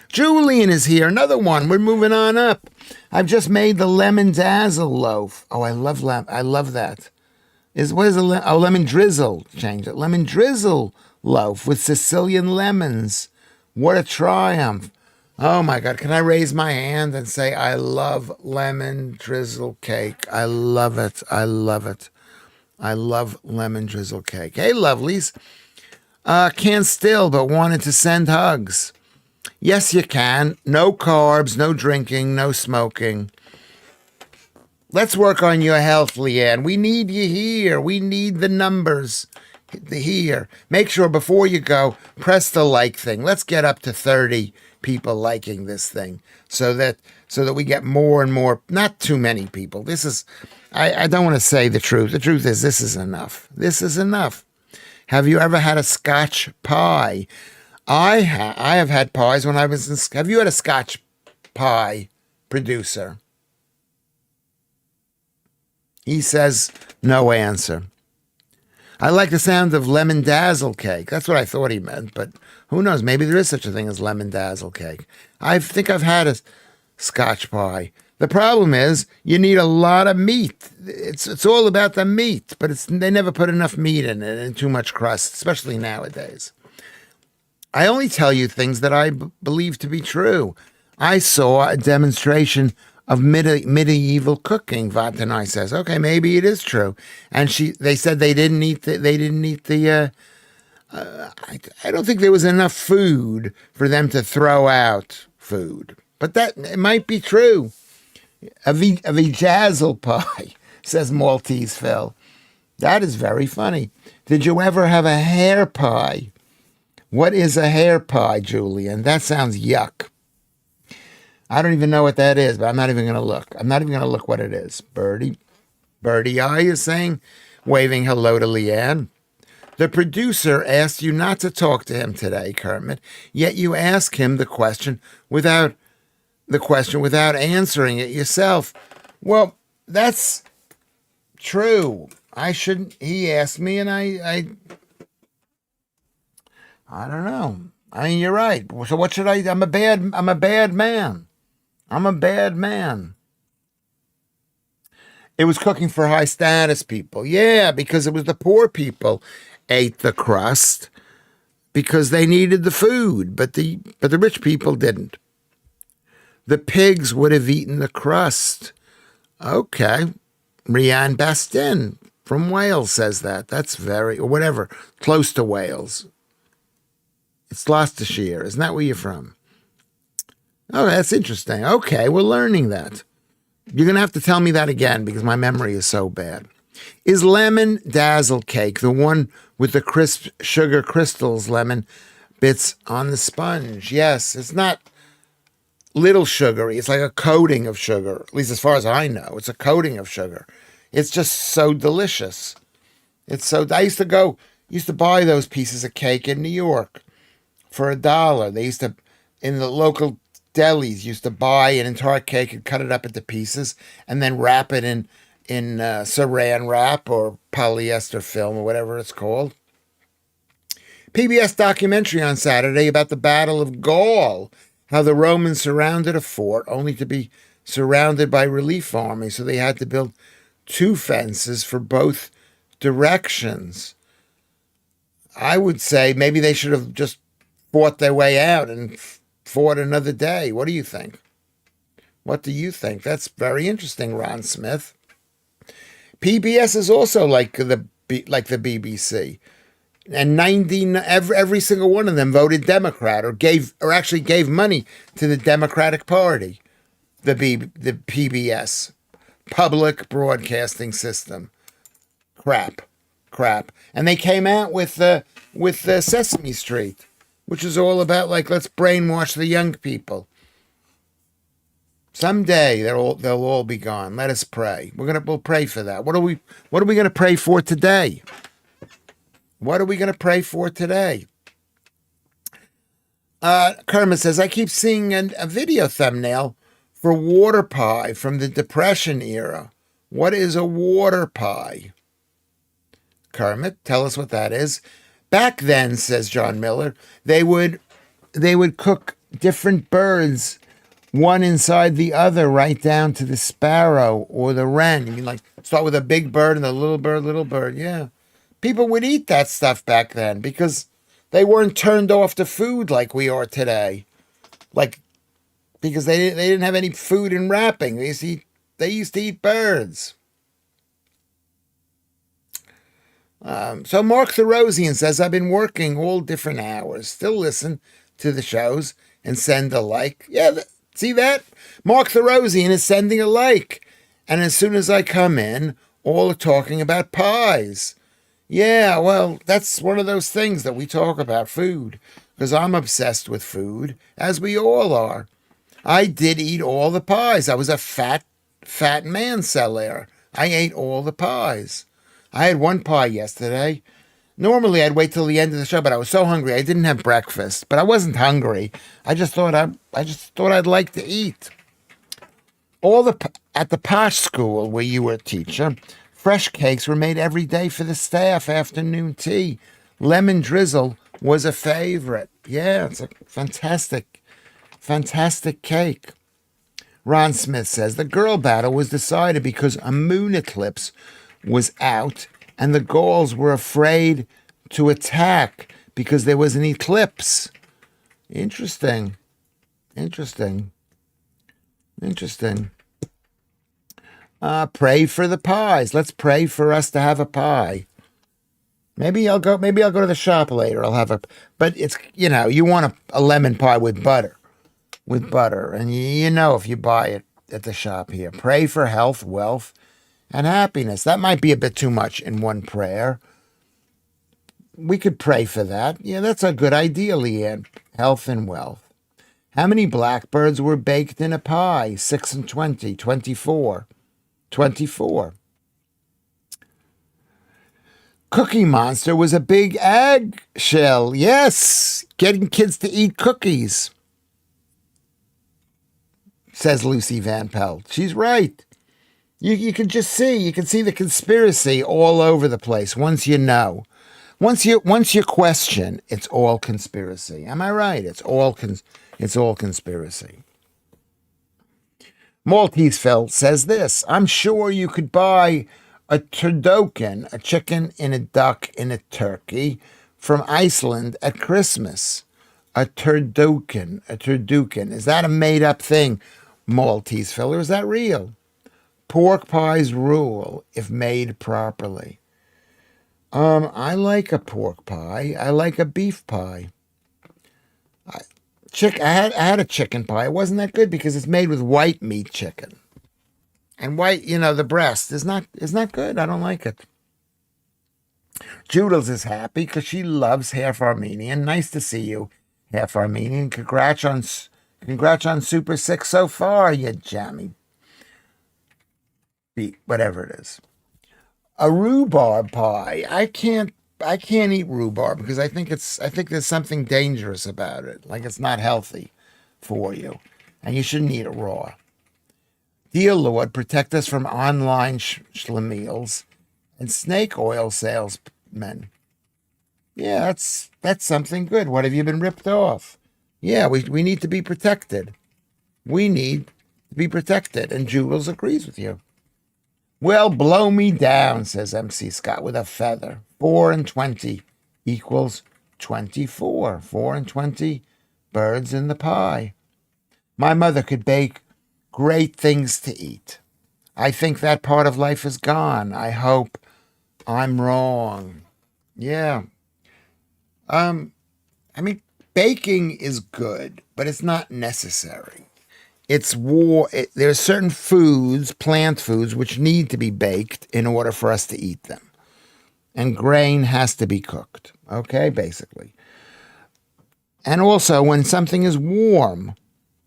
Julian is here. Another one. We're moving on up. I've just made the lemon dazzle loaf. Oh, I love that. Lemon drizzle. Change it. Lemon drizzle loaf with Sicilian lemons. What a triumph. Oh my God. Can I raise my hand and say I love lemon drizzle cake? I love it. I love it. I love lemon drizzle cake. Hey, lovelies. Can't still, but wanted to send hugs. Yes, you can. No carbs, no drinking, no smoking. Let's work on your health, Leanne. We need you here. We need the numbers here. Make sure before you go, press the like thing. Let's get up to 30 people liking this thing so that we get more and more, not too many people. I don't want to say the truth. The truth is this is enough. This is enough. Have you ever had a Scotch pie? I have had pies when I was in... Have you had a Scotch pie, producer? He says no answer. I like the sound of lemon dazzle cake. That's what I thought he meant, but who knows? Maybe there is such a thing as lemon dazzle cake. I think I've had a Scotch pie. The problem is you need a lot of meat. It's all about the meat, but they never put enough meat in it and too much crust, especially nowadays. I only tell you things that I believe to be true. I saw a demonstration of medieval cooking. Vatanai says, okay, maybe it is true. And they said they didn't eat the I don't think there was enough food for them to throw out food. But it might be true. A vajazzle pie, says Maltese Phil. That is very funny. Did you ever have a hair pie? What is a hair pie, Julian? That sounds yuck. I don't even know what that is, but I'm not even going to look. I'm not even going to look what it is. Birdie Eye is saying, waving hello to Leanne. The producer asked you not to talk to him today, Kermit, yet you ask him the question without answering it yourself. Well, that's true. I shouldn't. He asked me, and I don't know. I mean, you're right. So what should I? I'm a bad man. I'm a bad man. It was cooking for high status people. Yeah, because it was the poor people ate the crust because they needed the food, but the rich people didn't. The pigs would have eaten the crust. Okay. Rianne Bastin from Wales says that. That's or whatever, close to Wales. It's Gloucestershire. Isn't that where you're from? Oh, that's interesting. Okay, we're learning that. You're going to have to tell me that again because my memory is so bad. Is lemon dazzle cake the one with the crisp sugar crystals, lemon bits on the sponge? Yes, it's not little sugary. It's like a coating of sugar, at least as far as I know. It's a coating of sugar. It's just so delicious. I used to buy those pieces of cake in New York for $1. They used to, in the local delis, used to buy an entire cake and cut it up into pieces and then wrap it in saran wrap or polyester film or whatever it's called. PBS documentary on Saturday about the Battle of Gaul. how the Romans surrounded a fort only to be surrounded by relief armies, so they had to build two fences for both directions. I would say maybe they should have just fought their way out and fought another day. What do you think? What do you think? That's very interesting, Ron Smith. PBS is also like the BBC, and every single one of them voted Democrat or actually gave money to the Democratic Party. The PBS, Public Broadcasting System, crap, and they came out with Sesame Street, which is all about like let's brainwash the young people. Someday they'll all be gone. Let us pray. We'll pray for that. What are we gonna pray for today? What are we gonna pray for today? Kermit says, I keep seeing a video thumbnail for water pie from the Depression era. What is a water pie? Kermit, tell us what that is. Back then, says John Miller, they would cook different birds, one inside the other, right down to the sparrow or the wren. You mean like start with a big bird and the little bird. Yeah. People would eat that stuff back then because they weren't turned off to food like we are today. Like, because they didn't have any food in wrapping. They used to eat birds. So Mark Therosian says, I've been working all different hours, still listen to the shows and send a like. Yeah, see that? Mark Therosian is sending a like. And as soon as I come in, all are talking about pies. Yeah, well, that's one of those things that we talk about, food, because I'm obsessed with food, as we all are. I did eat all the pies. I was a fat man cellar. I ate all the pies. I had one pie yesterday. Normally, I'd wait till the end of the show, but I was so hungry I didn't have breakfast. But I wasn't hungry. I just thought I'd like to eat. At the posh school where you were a teacher, fresh cakes were made every day for the staff. Afternoon tea, lemon drizzle was a favorite. Yeah, it's a fantastic cake. Ron Smith says the girl battle was decided because a moon eclipse was out and the Gauls were afraid to attack because there was an eclipse. Interesting. Pray for the pies. Let's pray for us to have a pie. Maybe I'll go to the shop later. But it's, you want a lemon pie with butter. And if you buy it at the shop here. Pray for health, wealth, and happiness. That might be a bit too much in one prayer. We could pray for that. Yeah, that's a good idea, Leanne. Health and wealth. How many blackbirds were baked in a pie? 6 and 20. 24. 24. Cookie Monster was a big egg shell. Yes, getting kids to eat cookies, says Lucy Van Pelt. She's right. You can see the conspiracy all over the place once you know. Once you question, it's all conspiracy. Am I right? It's all conspiracy. Malteseville says this. I'm sure you could buy a turducken, a chicken in a duck in a turkey, from Iceland at Christmas. A turducken. Is that a made-up thing, Malteseville, or is that real? Pork pies rule if made properly. I like a pork pie. I like a beef pie. I had a chicken pie. It wasn't that good because it's made with white meat chicken. And white, the breast is not good. I don't like it. Judith is happy because she loves Half Armenian. Nice to see you, Half Armenian. Congrats on Super 6 so far, you jammy beat, whatever it is. A rhubarb pie. I can't eat rhubarb because I think there's something dangerous about it. Like it's not healthy for you, and you shouldn't eat it raw. Dear Lord, protect us from online schlemiels and snake oil salesmen. Yeah, that's something good. What have you been ripped off? Yeah, we need to be protected. We need to be protected. And Jules agrees with you. Well, blow me down, says MC Scott with a feather. 4 and 20 equals 24. 4 and 20 birds in the pie. My mother could bake great things to eat. I think that part of life is gone. I hope I'm wrong. Yeah. I mean, baking is good, but it's not necessary. It's war. There's certain foods, plant foods, which need to be baked in order for us to eat them. And grain has to be cooked. Okay, basically. And also, when something is warm,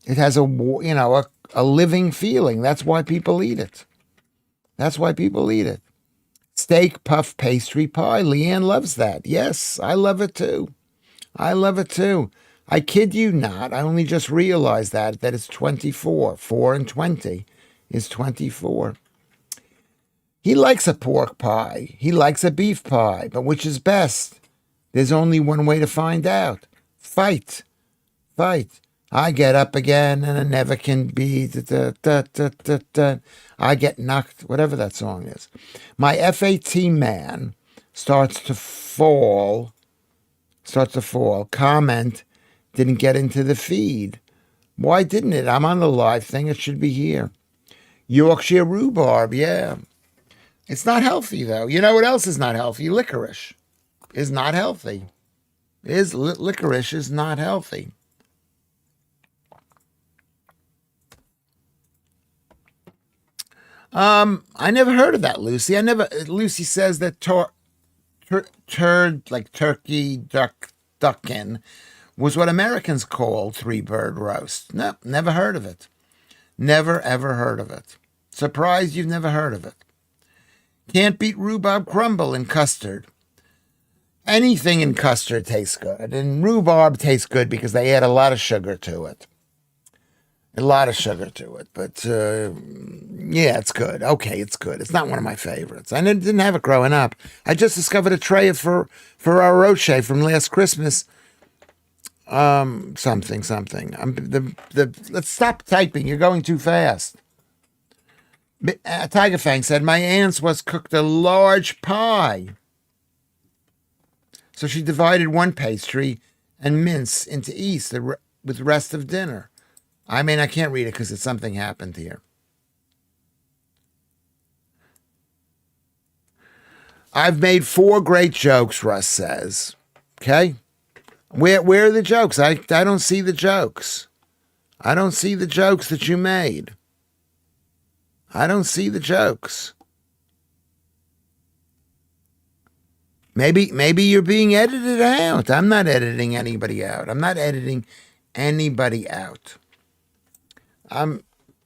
it has a living feeling. That's why people eat it. That's why people eat it. Steak, puff, pastry, pie. Leanne loves that. Yes, I love it too. I love it too. I kid you not. I only just realized that it's 24. 4 and 20 is 24. He likes a pork pie. He likes a beef pie. But which is best? There's only one way to find out. Fight. Fight. I get up again and I never can be. Da, da, da, da, da. I get knocked. Whatever that song is. My FAT man starts to fall. Comment didn't get into the feed. Why didn't it? I'm on the live thing. It should be here. Yorkshire rhubarb. Yeah. It's not healthy, though. You know what else is not healthy? Licorice is not healthy. Licorice is not healthy. I never heard of that, Lucy. Lucy says that like turkey, duckin was what Americans called three-bird roast. No, never heard of it. Never, ever heard of it. Surprised you've never heard of it. Can't beat rhubarb crumble in custard. Anything in custard tastes good. And rhubarb tastes good because they add a lot of sugar to it. A lot of sugar to it. But, yeah, it's good. Okay, it's good. It's not one of my favorites. I didn't have it growing up. I just discovered a tray of Ferrero Rocher from last Christmas. Something. Let's stop typing. You're going too fast. Tiger Fang said, my aunt's was cooked a large pie. So she divided one pastry and mince into east with the rest of dinner. I mean, I can't read it because something happened here. I've made 4 great jokes, Russ says. Okay? Where are the jokes? I don't see the jokes. I don't see the jokes that you made. I don't see the jokes. Maybe you're being edited out. I'm not editing anybody out. I'm not editing anybody out.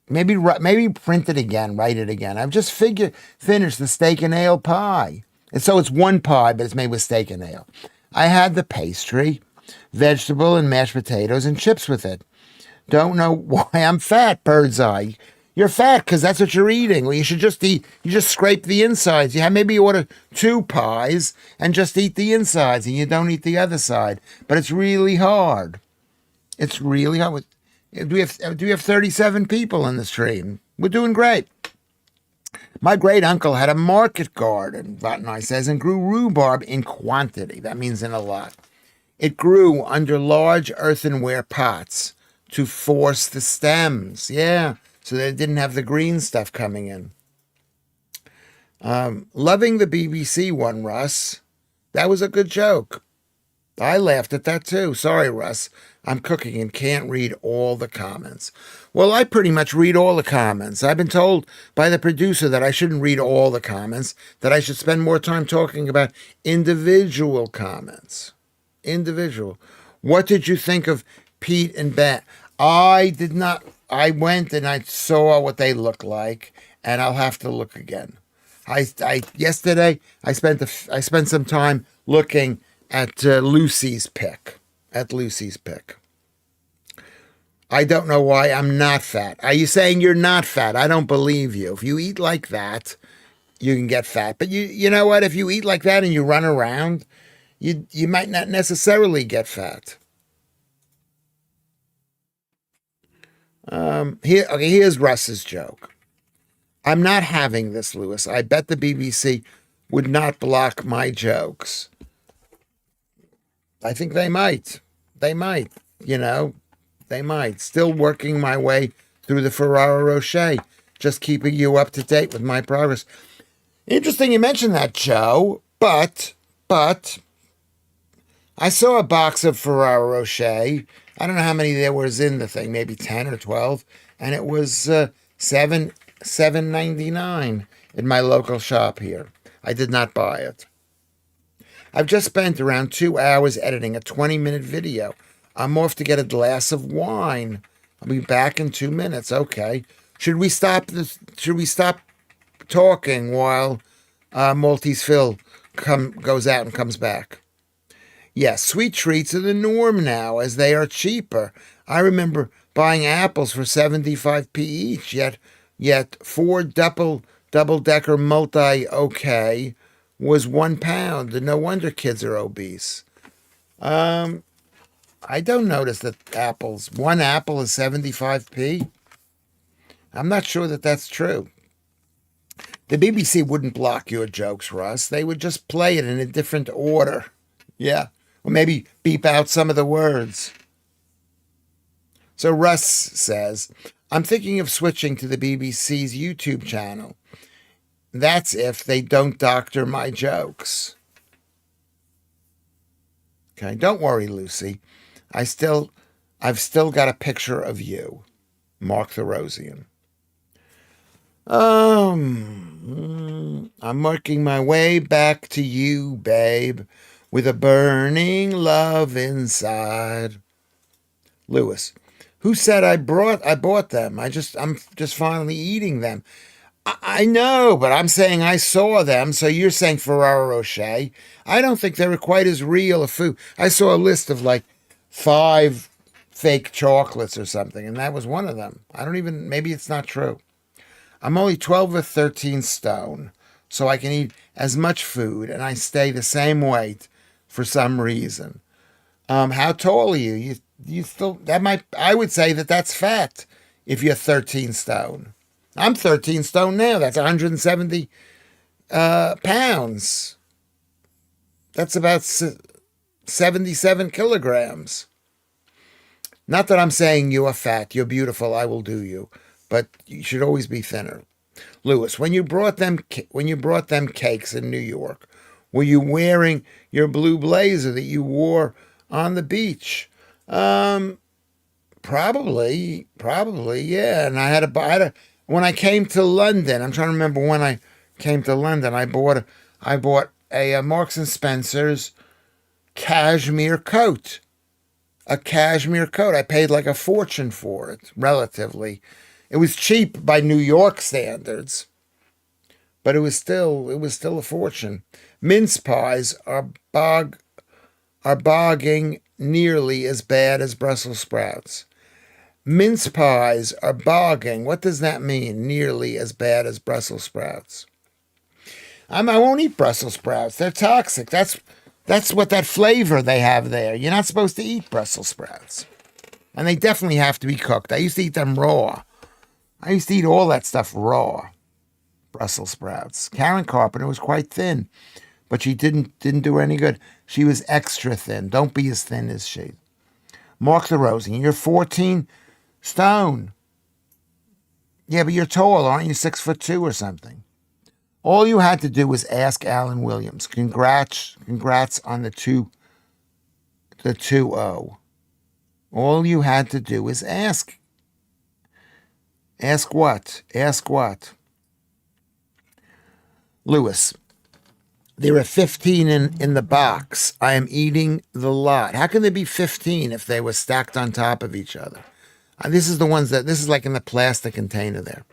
Maybe print it again, write it again. I've just finished the steak and ale pie. And so it's one pie, but it's made with steak and ale. I had the pastry, vegetable and mashed potatoes and chips with it. Don't know why I'm fat, bird's eye. You're fat because that's what you're eating. Well, you should just eat. You just scrape the insides. Maybe you order 2 pies and just eat the insides, and you don't eat the other side. But it's really hard. It's really hard. Do we have 37 people in the stream? We're doing great. My great uncle had a market garden, Vatnai says, and grew rhubarb in quantity. That means in a lot. It grew under large earthenware pots to force the stems. Yeah. So they didn't have the green stuff coming in. Loving the BBC one, Russ. That was a good joke. I laughed at that too. Sorry, Russ. I'm cooking and can't read all the comments. Well, I pretty much read all the comments. I've been told by the producer that I shouldn't read all the comments, that I should spend more time talking about individual comments. Individual. What did you think of Pete and Ben? I did not. I went and I saw what they look like, and I'll have to look again. Yesterday I spent some time looking at Lucy's pick. I don't know why I'm not fat. Are you saying you're not fat? I don't believe you. If you eat like that, you can get fat. But you know what? If you eat like that and you run around, you might not necessarily get fat. Here's Russ's joke. I'm not having this, Lewis. I bet the BBC would not block my jokes. I think they might. They might, you know, they might. Still working my way through the Ferraro Rocher, just keeping you up to date with my progress. Interesting you mentioned that, Joe, but I saw a box of Ferraro Rocher. I don't know how many there was in the thing, maybe 10 or 12, and it was $7.99 in my local shop here. I did not buy it. I've just spent around 2 hours editing a 20-minute video. I'm off to get a glass of wine. I'll be back in 2 minutes. Okay. Should we stop talking while Maltese Phil goes out and comes back? Yes, sweet treats are the norm now, as they are cheaper. I remember buying apples for 75p each, yet four double-decker multi-OK was £1. No wonder kids are obese. I don't notice that one apple is 75p. I'm not sure that that's true. The BBC wouldn't block your jokes, Russ. They would just play it in a different order. Yeah. Or maybe beep out some of the words. So Russ says, I'm thinking of switching to the BBC's YouTube channel. That's if they don't doctor my jokes. Okay, don't worry, Lucy. I've still got a picture of you, Mark the Rosian. I'm working my way back to you, babe, with a burning love inside. Lewis, who said I bought them? I'm just finally eating them. I know, but I'm saying I saw them, so you're saying Ferrero Rocher. I don't think they were quite as real a food. I saw a list of like 5 fake chocolates or something, and that was one of them. Maybe it's not true. I'm only 12 or 13 stone, so I can eat as much food, and I stay the same weight for some reason. How tall are you? You still, I would say that's fat if you're 13 stone. I'm 13 stone now. That's 170 pounds. That's about 77 kilograms. Not that I'm saying you are fat. You're beautiful. I will do you. But you should always be thinner. Lewis, when you brought them cakes in New York, were you wearing your blue blazer that you wore on the beach? Probably, yeah. And I had a when I came to London. I'm trying to remember when I came to London. I bought a Marks and Spencer's cashmere coat. A cashmere coat. I paid like a fortune for it, relatively. It was cheap by New York standards, but it was still a fortune. Mince pies are bogging nearly as bad as Brussels sprouts. Mince pies are bogging. What does that mean? Nearly as bad as Brussels sprouts. I won't eat Brussels sprouts. They're toxic. That's what that flavor they have there. You're not supposed to eat Brussels sprouts. And they definitely have to be cooked. I used to eat them raw. I used to eat all that stuff raw. Brussels sprouts. Karen Carpenter was quite thin, but she didn't do her any good. She was extra thin. Don't be as thin as she. Mark the Rosian, you're 14 stone. Yeah, but you're tall, aren't you? 6'2" or something. All you had to do was ask Alan Williams. Congrats on the 2-0. All you had to do is ask. Ask what? Ask what? Lewis, there are 15 in the box. I am eating the lot. How can there be 15 if they were stacked on top of each other? This is like in the plastic container there.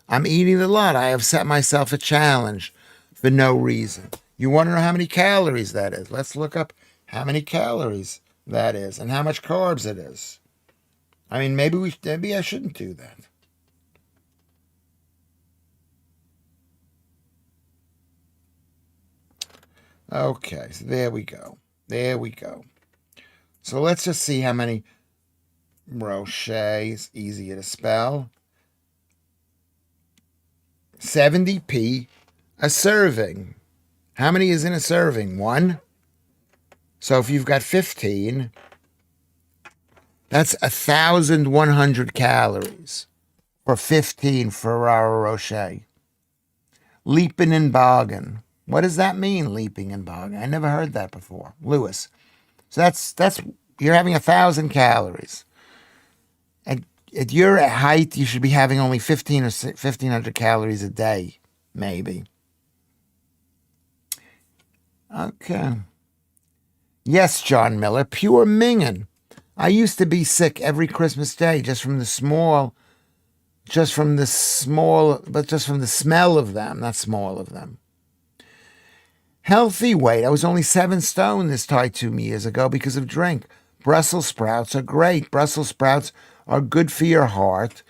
I'm eating the lot. I have set myself a challenge for no reason. You want to know how many calories that is? Let's look up how many calories that is and how much carbs it is. I mean, maybe I shouldn't do that. Okay, so there we go. So let's just see how many Roche is easier to spell. 70p a serving. How many is in a serving? One. So if you've got 15, that's 1,100 calories for 15 Ferrero Rocher. Leaping and bogging. What does that mean, leaping and bogging? I never heard that before. Lewis. So that's you're having 1,000 calories. At your height, you should be having only 15 or 1,500 calories a day, maybe. Okay. Yes, John Miller, pure minging. I used to be sick every Christmas day just from the smell of them, not small of them. Healthy weight. I was only 7 stone this time 2 years ago because of drink. Brussels sprouts are great. Brussels sprouts are good for your heart.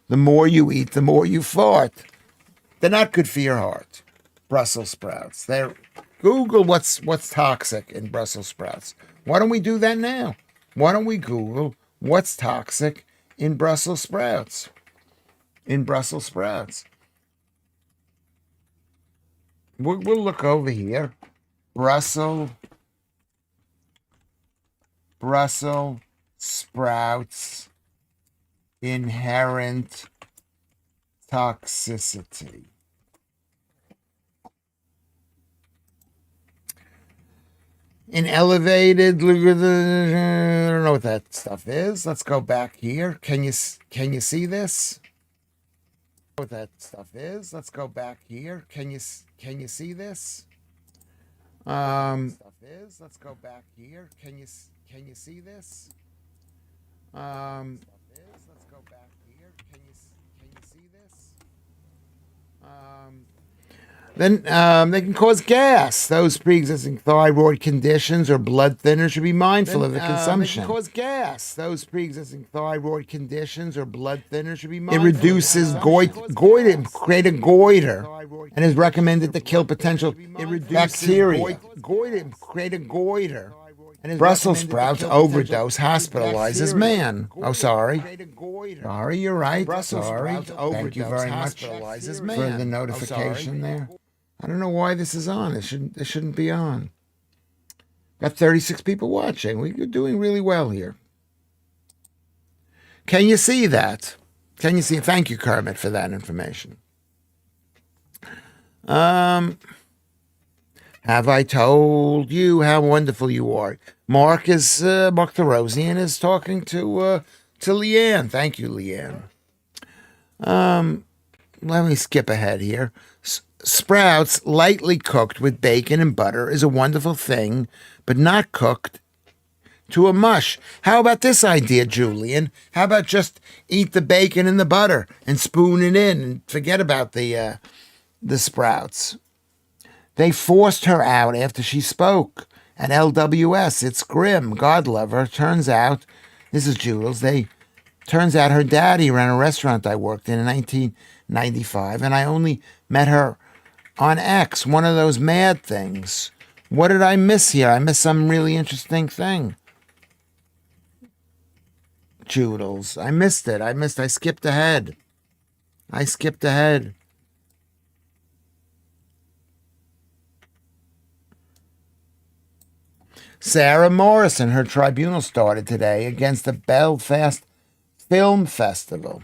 The more you eat, the more you fart. They're not good for your heart. Brussels sprouts. They're Google what's toxic in Brussels sprouts. Why don't we do that now? Why don't we Google what's toxic in Brussels sprouts? In Brussels sprouts. We'll look over here. Brussels sprouts inherent toxicity. In elevated, I don't know what that stuff is. Let's go back here. Can you see this? What that stuff is? Let's go back here. Can you see this? Stuff is. Let's go back here. Can you see this? Stuff is. Let's go back here. Can you see this? Then they can cause gas. Those pre-existing thyroid conditions or blood thinners should be mindful of the consumption. They can cause gas. Those pre-existing thyroid conditions or blood thinners should be mindful. It reduces goiter, create a goiter, and is recommended to kill potential bacteria. Create a goiter. Brussels sprouts overdose hospitalizes man. Oh, sorry. Sorry, you're right. Sorry. Thank you very much for the notification there. I don't know why this is on. It shouldn't be on. Got 36 people watching. We're doing really well here. Can you see that? Can you see? Thank you, Kermit, for that information. Have I told you how wonderful you are? Mark the Rosian is talking to Leanne. Thank you, Leanne. Let me skip ahead here. Sprouts lightly cooked with bacon and butter is a wonderful thing, but not cooked to a mush. How about this idea, Julian? How about just eat the bacon and the butter and spoon it in and forget about the sprouts? They forced her out after she spoke at LWS. It's grim. God love her. Turns out, this is Jules, turns out her daddy ran a restaurant I worked in 1995, and I only met her on X, one of those mad things. What did I miss here? I missed some really interesting thing. Joodles. I missed it. I skipped ahead. Sarah Morrison, her tribunal started today against the Belfast Film Festival.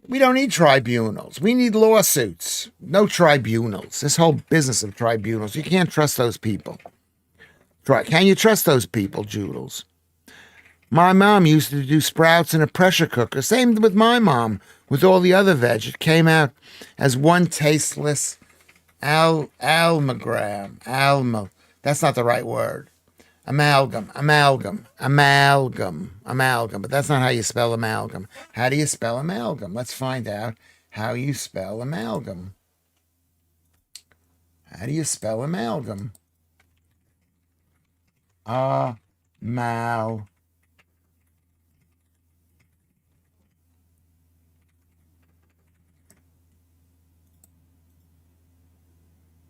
We don't need tribunals. We need lawsuits. No tribunals. This whole business of tribunals, you can't trust those people. Can you trust those people, Joodles? My mom used to do sprouts in a pressure cooker. Same with my mom, with all the other veg. It came out as one tasteless amalgam. That's not the right word. Amalgam. But that's not how you spell amalgam. How do you spell amalgam? Let's find out how you spell amalgam. How do you spell amalgam?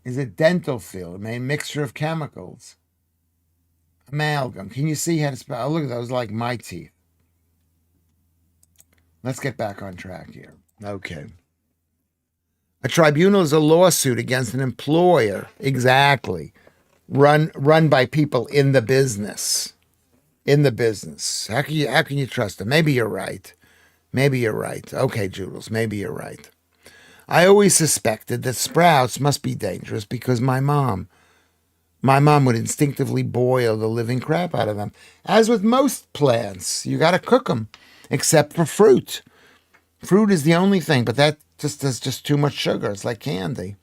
Is it dental fill? A mixture of chemicals. Amalgam. Can you see how to spell? Oh, look at those, like my teeth. Let's get back on track here. Okay. A tribunal is a lawsuit against an employer. Exactly. Run by people in the business. In the business. How can you trust them? Maybe you're right. Maybe you're right. Okay, Joodles, maybe you're right. I always suspected that sprouts must be dangerous because my mom would instinctively boil the living crap out of them. As with most plants, you got to cook them, except for fruit. Fruit is the only thing, but that just is just too much sugar. It's like candy.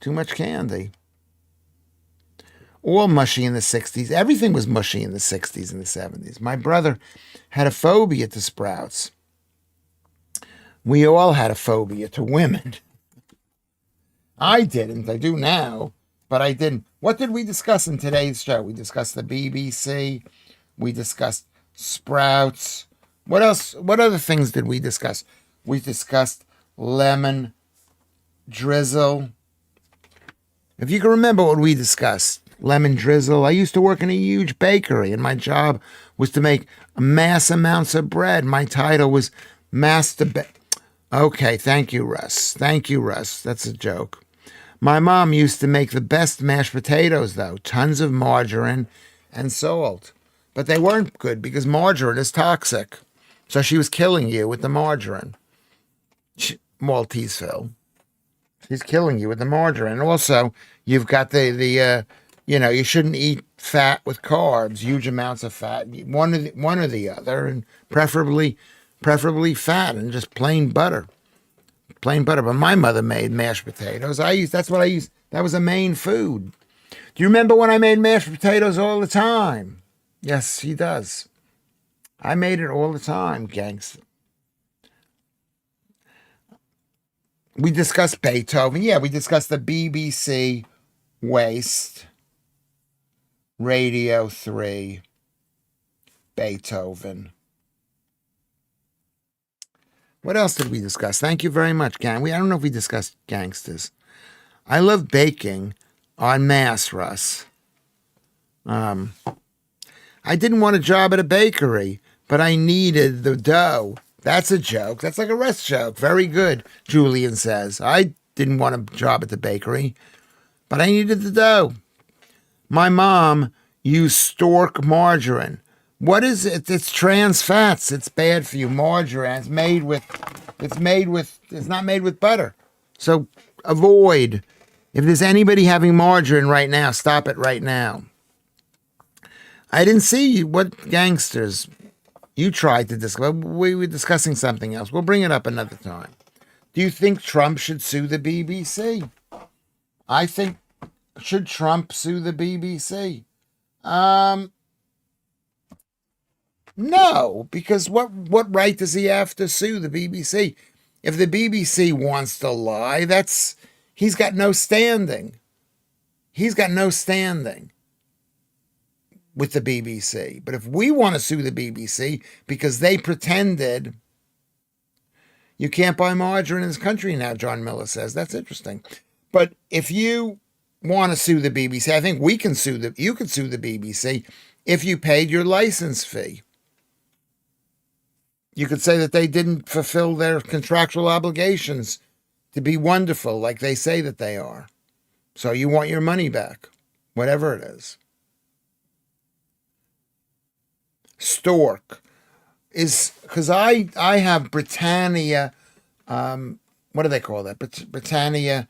Too much candy. All mushy in the 60s. Everything was mushy in the 60s and the 70s. My brother had a phobia to sprouts. We all had a phobia to women. I didn't. I do now, but I didn't. What did we discuss in today's show? We discussed the BBC. We discussed sprouts. What else? What other things did we discuss? We discussed lemon drizzle. If you can remember what we discussed, lemon drizzle. I used to work in a huge bakery, and my job was to make mass amounts of bread. My title was master. Okay, thank you, Russ. Thank you, Russ. That's a joke. My mom used to make the best mashed potatoes, though. Tons of margarine and salt. But they weren't good because margarine is toxic. So she was killing you with the margarine. Maltese Phil. She's killing you with the margarine. Also, you've got you shouldn't eat fat with carbs, huge amounts of fat, one or the other, and preferably fat and just plain butter. Plain butter. But my mother made mashed potatoes. That's what I used. That was a main food. Do you remember when I made mashed potatoes all the time? Yes, he does. I made it all the time, gangster. We discussed Beethoven. Yeah, we discussed the BBC Waste, Radio 3, Beethoven. What else did we discuss? Thank you very much, gang. I don't know if we discussed gangsters. I love baking en masse, Russ. I didn't want a job at a bakery, but I needed the dough. That's a joke. That's like a Russ joke. Very good, Julian says. I didn't want a job at the bakery, but I needed the dough. My mom used stork margarine. What is it? It's trans fats. It's bad for you. Margarine. It's not made with butter. So avoid. If there's anybody having margarine right now, stop it right now. I didn't see what gangsters you tried to discuss. We were discussing something else. We'll bring it up another time. Do you think Trump should sue the BBC? I think, should Trump sue the BBC? No, because what right does he have to sue the BBC? If the BBC wants to lie, he's got no standing. He's got no standing with the BBC. But if we want to sue the BBC because they pretended, you can't buy margarine in this country now, John Miller says. That's interesting. But if you want to sue the BBC, I think you can sue the BBC if you paid your license fee. You could say that they didn't fulfill their contractual obligations to be wonderful like they say that they are. So you want your money back, whatever it is. Stork is because I have Britannia. What do they call that? Britannia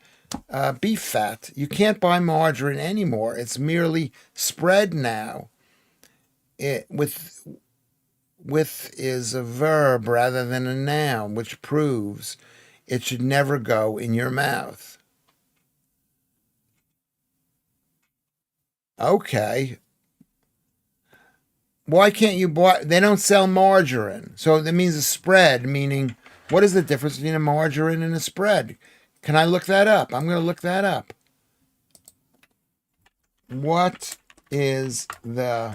beef fat. You can't buy margarine anymore. It's merely spread now. With is a verb rather than a noun, which proves it should never go in your mouth. Okay. Why can't you buy? They don't sell margarine. So that means a spread, meaning what is the difference between a margarine and a spread? Can I look that up? I'm going to look that up. What is the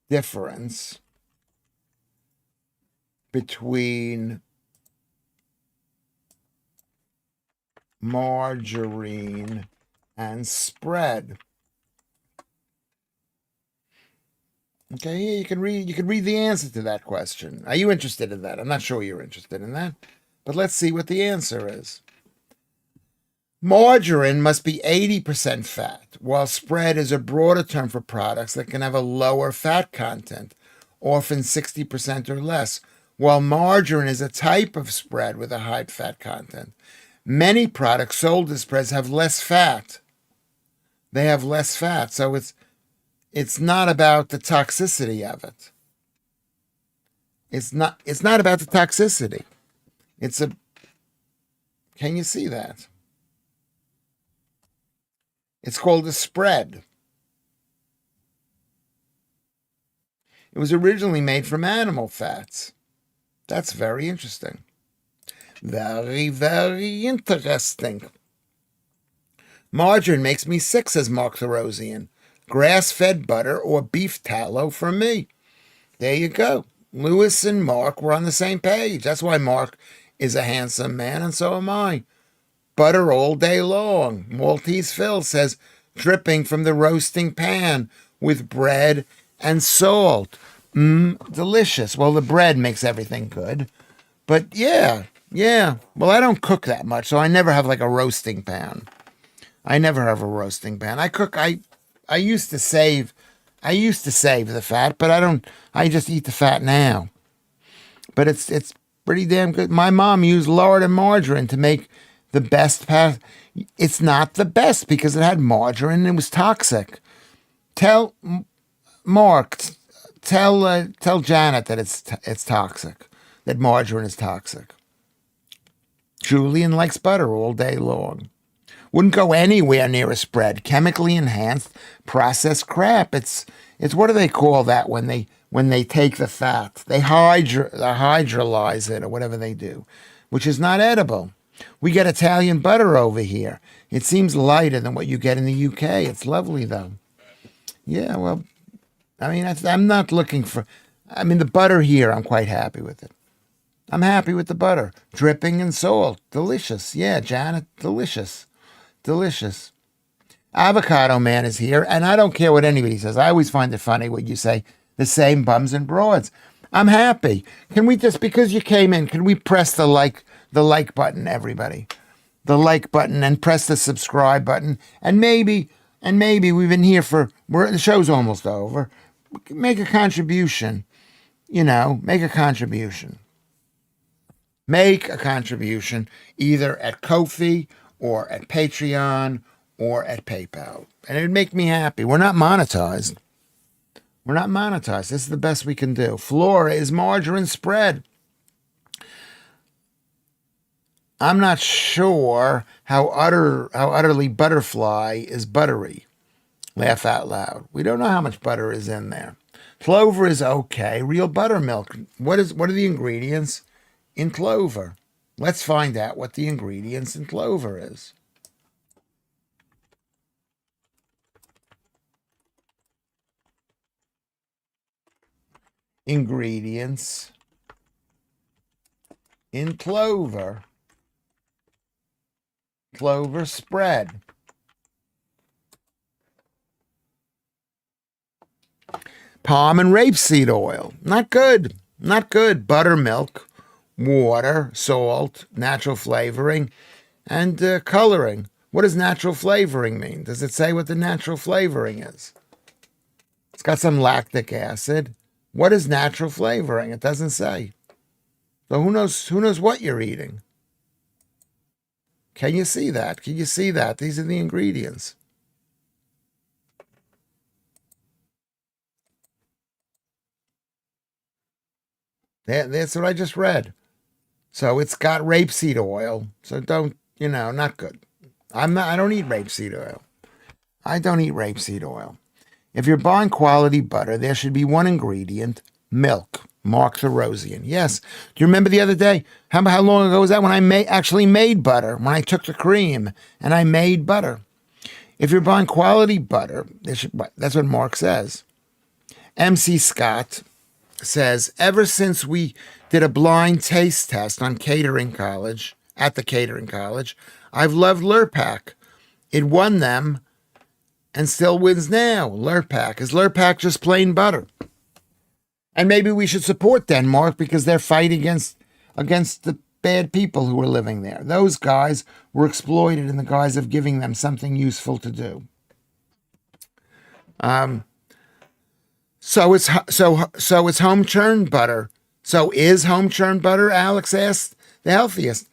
difference between margarine and spread? Okay, here you can read the answer to that question. Are you interested in that? I'm not sure you're interested in that, but let's see what the answer is. Margarine must be 80% fat, while spread is a broader term for products that can have a lower fat content, often 60% or less, while margarine is a type of spread with a high fat content. Many products sold as spreads have less fat. They have less fat, so it's not about the toxicity of it. It's not about the toxicity. It's a Can you see that? It's called a spread. It was originally made from animal fats. That's very interesting. Very, very interesting. Margarine makes me sick, says Mark Therosian. Grass-fed butter or beef tallow for me. There you go. Lewis and Mark were on the same page. That's why Mark is a handsome man, and so am I. Butter all day long. Maltese Phil says, dripping from the roasting pan with bread and salt. Delicious. Well, the bread makes everything good. But yeah. Well, I don't cook that much, so I never have like a roasting pan. I never have a roasting pan. I used to save the fat, but I just eat the fat now. But it's pretty damn good. My mom used lard and margarine to make the best pasta. It's not the best because it had margarine and it was toxic. Tell Mark, tell Janet that it's toxic. That margarine is toxic. Julian likes butter all day long. Wouldn't go anywhere near a spread. Chemically enhanced processed crap. It's what do they call that when they take the fat? They hydrolyze it or whatever they do, which is not edible. We get Italian butter over here. It seems lighter than what you get in the UK. It's lovely though. Yeah, well, I mean, I'm not looking for. I mean, the butter here, I'm quite happy with it. I'm happy with the butter. Dripping in salt. Delicious. Yeah, Janet, delicious. Delicious. Avocado Man is here, and I don't care what anybody says. I always find it funny when you say the same bums and broads. I'm happy. Can we just, because you came in, can we press the like button, everybody? The like button and press the subscribe button. And maybe we've been here the show's almost over. Make a contribution. Make a contribution. Make a contribution either at Ko-fi or at Patreon or at PayPal. And it'd make me happy. We're not monetized. This is the best we can do. Flora is margarine spread. I'm not sure how utterly butterfly is buttery. Laugh out loud. We don't know how much butter is in there. Clover is okay. Real buttermilk. What are the ingredients in clover? Let's find out what the ingredients in clover is. Ingredients in clover. Clover spread. Palm and rapeseed oil. Not good. Buttermilk, water, salt, natural flavoring, and coloring. What does natural flavoring mean? Does it say what the natural flavoring is? It's got some lactic acid. What is natural flavoring? It doesn't say. So who knows what you're eating? Can you see that? These are the ingredients. That's what I just read. So it's got rapeseed oil. So not good. I don't eat rapeseed oil. If you're buying quality butter, there should be one ingredient, milk. Mark Therosian. Yes. Do you remember the other day? How long ago was that when I actually made butter? When I took the cream and I made butter. If you're buying quality butter, that's what Mark says. MC Scott says, ever since we did a blind taste test at the catering college, I've loved Lurpak. It won them and still wins now. Lurpak. Is Lurpak just plain butter? And maybe we should support Denmark because they're fighting against the bad people who were living there. Those guys were exploited in the guise of giving them something useful to do. So it's home churned butter. So is home churned butter, Alex asked, the healthiest?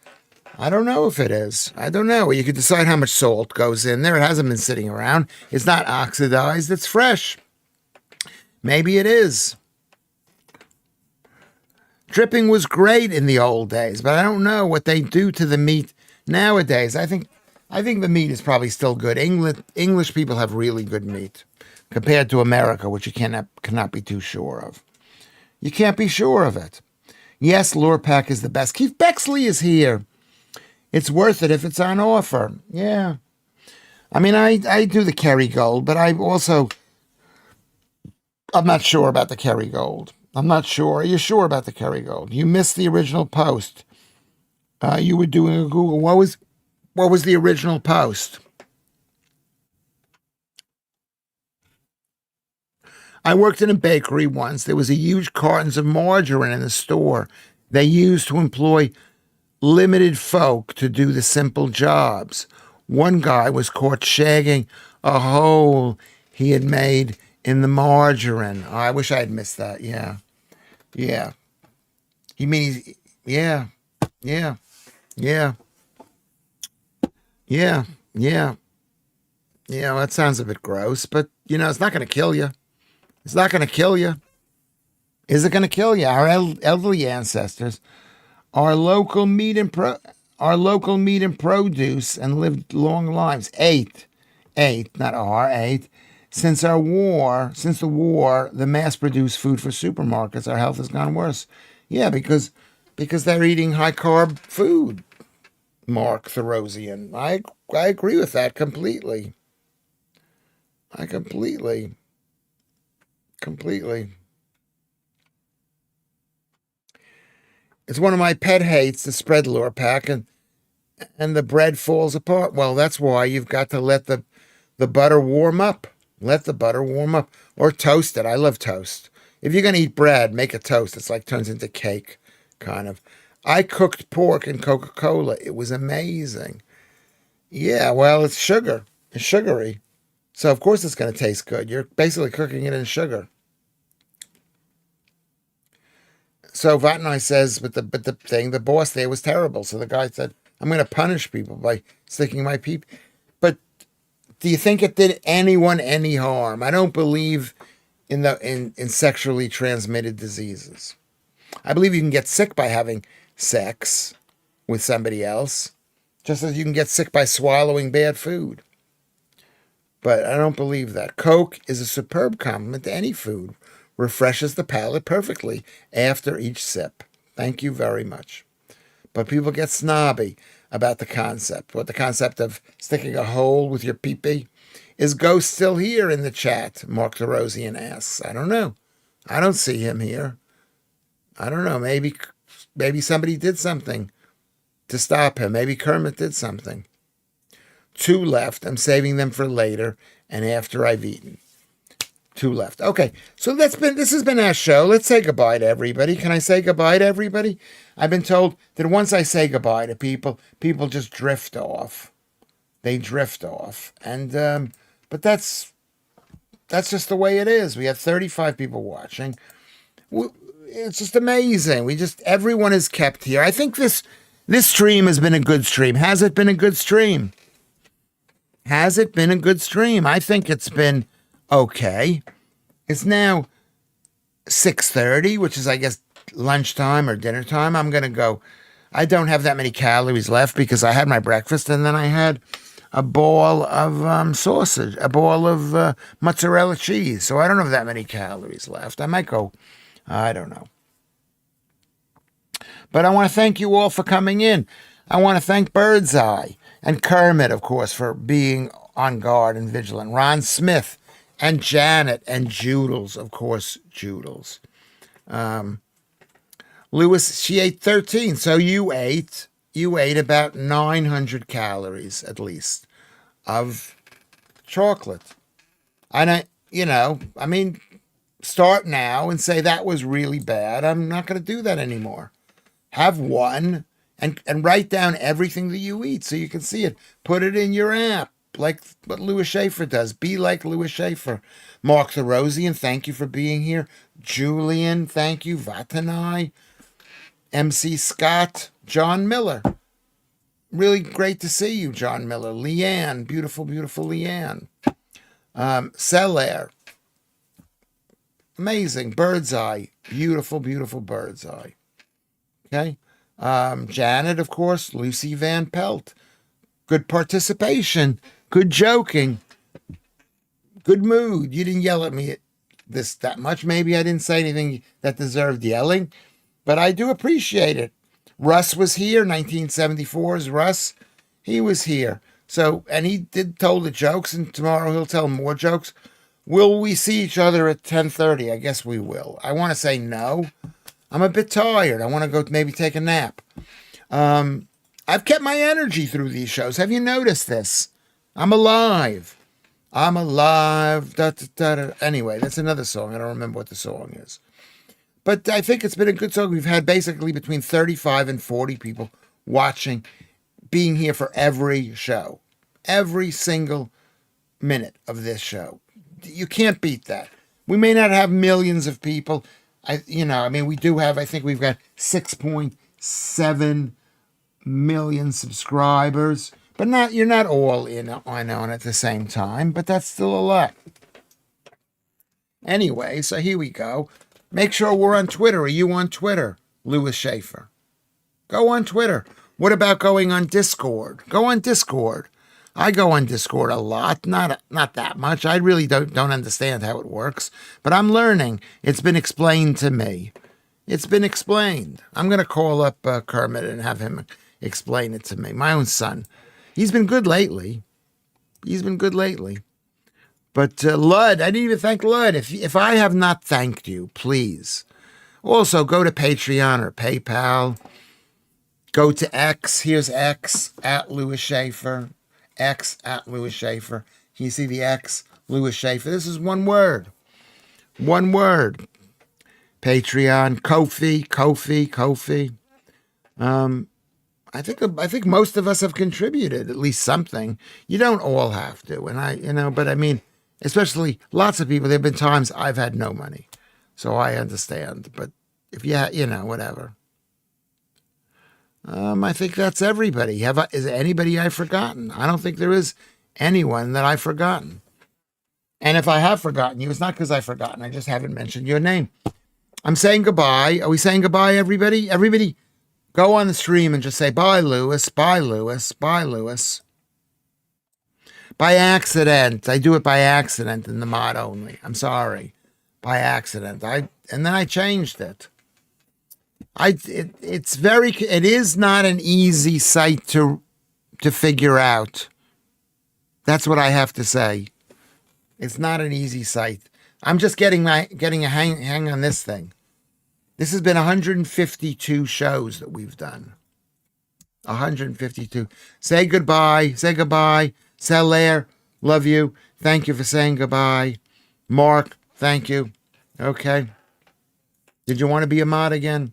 I don't know if it is. I don't know. You could decide how much salt goes in there. It hasn't been sitting around. It's not oxidized. It's fresh. Maybe it is. Dripping was great in the old days, but I don't know what they do to the meat nowadays. I think the meat is probably still good. English people have really good meat compared to America, which you cannot be too sure of. You can't be sure of it. Yes, Lurpak is the best. Keith Bexley is here. It's worth it if it's on offer. Yeah. I mean, I do the Kerrygold, but I'm not sure about the Kerrygold. I'm not sure. Are you sure about the Kerrygold? You missed the original post. You were doing a Google. What was the original post? I worked in a bakery once. There was a huge cartons of margarine in the store they used to employ limited folk to do the simple jobs. One guy was caught shagging a hole he had made in the margarine. Oh, I wish I had missed that. Yeah. Yeah. He means, yeah. Yeah. Yeah. Yeah. Yeah. Yeah. Well, that sounds a bit gross, but it's not going to kill you. It's not going to kill you. Is it going to kill you? Our elderly ancestors, our local meat and produce, and lived long lives. Ate, not ate. Since the war, the mass-produced food for supermarkets, our health has gone worse. Yeah, because they're eating high-carb food. Mark Therosian. I agree with that completely. Completely. It's one of my pet hates to spread Lurpak and the bread falls apart. Well, that's why you've got to let the butter warm up. Let the butter warm up. Or toast it. I love toast. If you're going to eat bread, make a toast. It's like turns into cake, kind of. I cooked pork in Coca-Cola. It was amazing. Yeah, well, it's sugar. It's sugary. So, of course, it's going to taste good. You're basically cooking it in sugar. So Vatnai says, but the boss there was terrible. So the guy said, I'm going to punish people by sticking my peep. But do you think it did anyone any harm? I don't believe in sexually transmitted diseases. I believe you can get sick by having sex with somebody else, just as you can get sick by swallowing bad food. But I don't believe that. Coke is a superb compliment to any food. Refreshes the palate perfectly after each sip. Thank you very much. But people get snobby about the concept. What the concept of sticking a hole with your pee-pee? Is Ghost still here in the chat? Mark DeRosian asks. I don't know. I don't see him here. I don't know. Maybe somebody did something to stop him. Maybe Kermit did something. 2 left. I'm saving them for later and after I've eaten. 2 left. Okay, so this has been our show. Let's say goodbye to everybody. Can I say goodbye to everybody? I've been told that once I say goodbye to people just drift off. They drift off, and but that's just the way it is. We have 35 people watching. It's just amazing. Everyone is kept here. I think this stream has been a good stream. Has it been a good stream? Has it been a good stream? I think it's been okay. It's now 6:30, which is, I guess, lunchtime or dinner time. I'm going to go. I don't have that many calories left because I had my breakfast and then I had a ball of sausage, a ball of mozzarella cheese. So I don't have that many calories left. I might go, I don't know. But I want to thank you all for coming in. I want to thank Birdseye and Kermit, of course, for being on guard and vigilant. Ron Smith and Janet and Joodles, of course, Joodles. Lewis, she ate 13, so you ate about 900 calories at least of chocolate. And I mean, start now and say that was really bad. I'm not going to do that anymore. Have one and write down everything that you eat so you can see it. Put it in your app, like what Lewis Schaffer does. Be like Lewis Schaffer. Mark the Rosian, thank you for being here. Julian, thank you. Vatanai, MC Scott, John Miller. Really great to see you, John Miller. Leanne, beautiful, beautiful Leanne. Cellaire, amazing. Bird's Eye, beautiful, beautiful Bird's Eye. Okay. Janet, of course. Lucy Van Pelt. Good participation. Good joking. Good mood. You didn't yell at me that much. Maybe I didn't say anything that deserved yelling, but I do appreciate it. Russ was here, 1974's Russ. He was here. So, and he told the jokes, and tomorrow he'll tell more jokes. Will we see each other at 10:30? I guess we will. I want to say no. I'm a bit tired. I want to go maybe take a nap. I've kept my energy through these shows. Have you noticed this? I'm alive. I'm alive. Da, da, da, da. Anyway, that's another song. I don't remember what the song is. But I think it's been a good song. We've had basically between 35 and 40 people watching, being here for every show. Every single minute of this show. You can't beat that. We may not have millions of people. We do have, I think we've got 6.7 million subscribers. But you're not all in on at the same time, but that's still a lot. Anyway, so here we go. Make sure we're on Twitter. Are you on Twitter, Lewis Schaffer? Go on Twitter. What about going on Discord? Go on Discord. I go on Discord a lot, not that much. I really don't understand how it works, but I'm learning. It's been explained to me. It's been explained. I'm going to call up Kermit and have him explain it to me. My own son. He's been good lately. But Lud, I didn't even thank Lud. If I have not thanked you, please. Also, go to Patreon or PayPal. Go to X. Here's X, @Lewis Schaffer. X, @Lewis Schaffer. Can you see the X? Lewis Schaffer. This is one word. One word. Patreon, Kofi. I think most of us have contributed at least something. You don't all have to, but I mean, especially lots of people. There have been times I've had no money, so I understand. But if whatever. I think that's everybody. Is there anybody I've forgotten? I don't think there is anyone that I've forgotten. And if I have forgotten you, it's not because I've forgotten. I just haven't mentioned your name. I'm saying goodbye. Are we saying goodbye, everybody? Everybody, go on the stream and just say bye, Lewis. Bye, Lewis. Bye, Lewis. By accident. I do it by accident in the mod only. I'm sorry. By accident. And then I changed it. It is not an easy site to figure out. That's what I have to say. It's not an easy site. I'm just getting a hang on this thing. This has been 152 shows that we've done. 152. Say goodbye. Cellaire, love you. Thank you for saying goodbye. Mark, thank you. Okay. Did you want to be a mod again?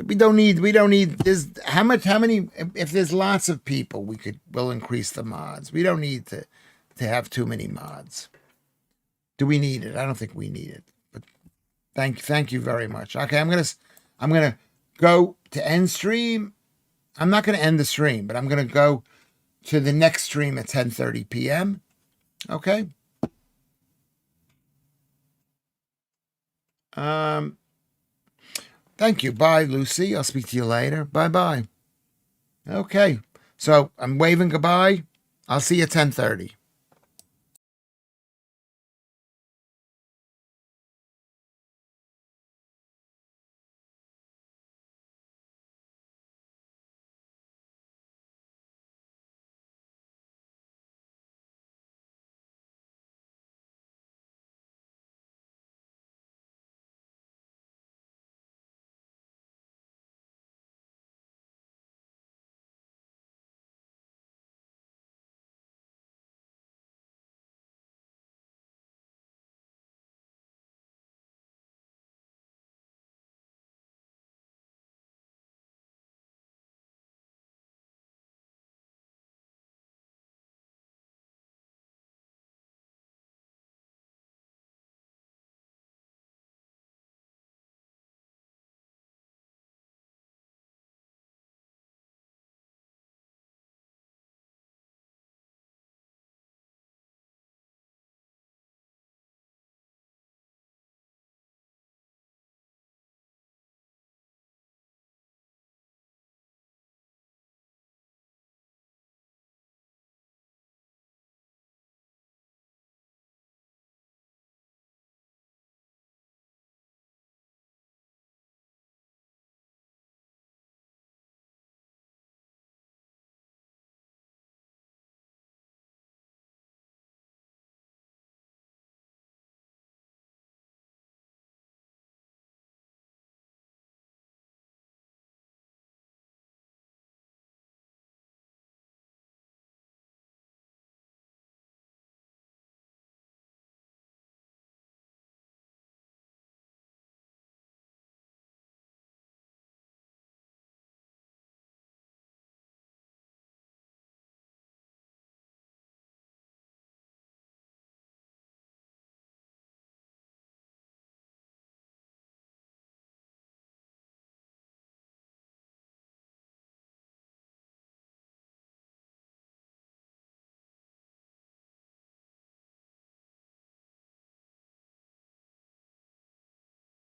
We don't need, there's, how many, if there's lots of people, we'll increase the mods. We don't need to have too many mods. Do we need it? I don't think we need it, but thank you very much. Okay. I'm going to go to end stream. I'm not going to end the stream, but I'm going to go to the next stream at 10:30 p.m. Okay. Thank you. Bye, Lucy. I'll speak to you later. Bye-bye. Okay. So I'm waving goodbye. I'll see you at 10:30.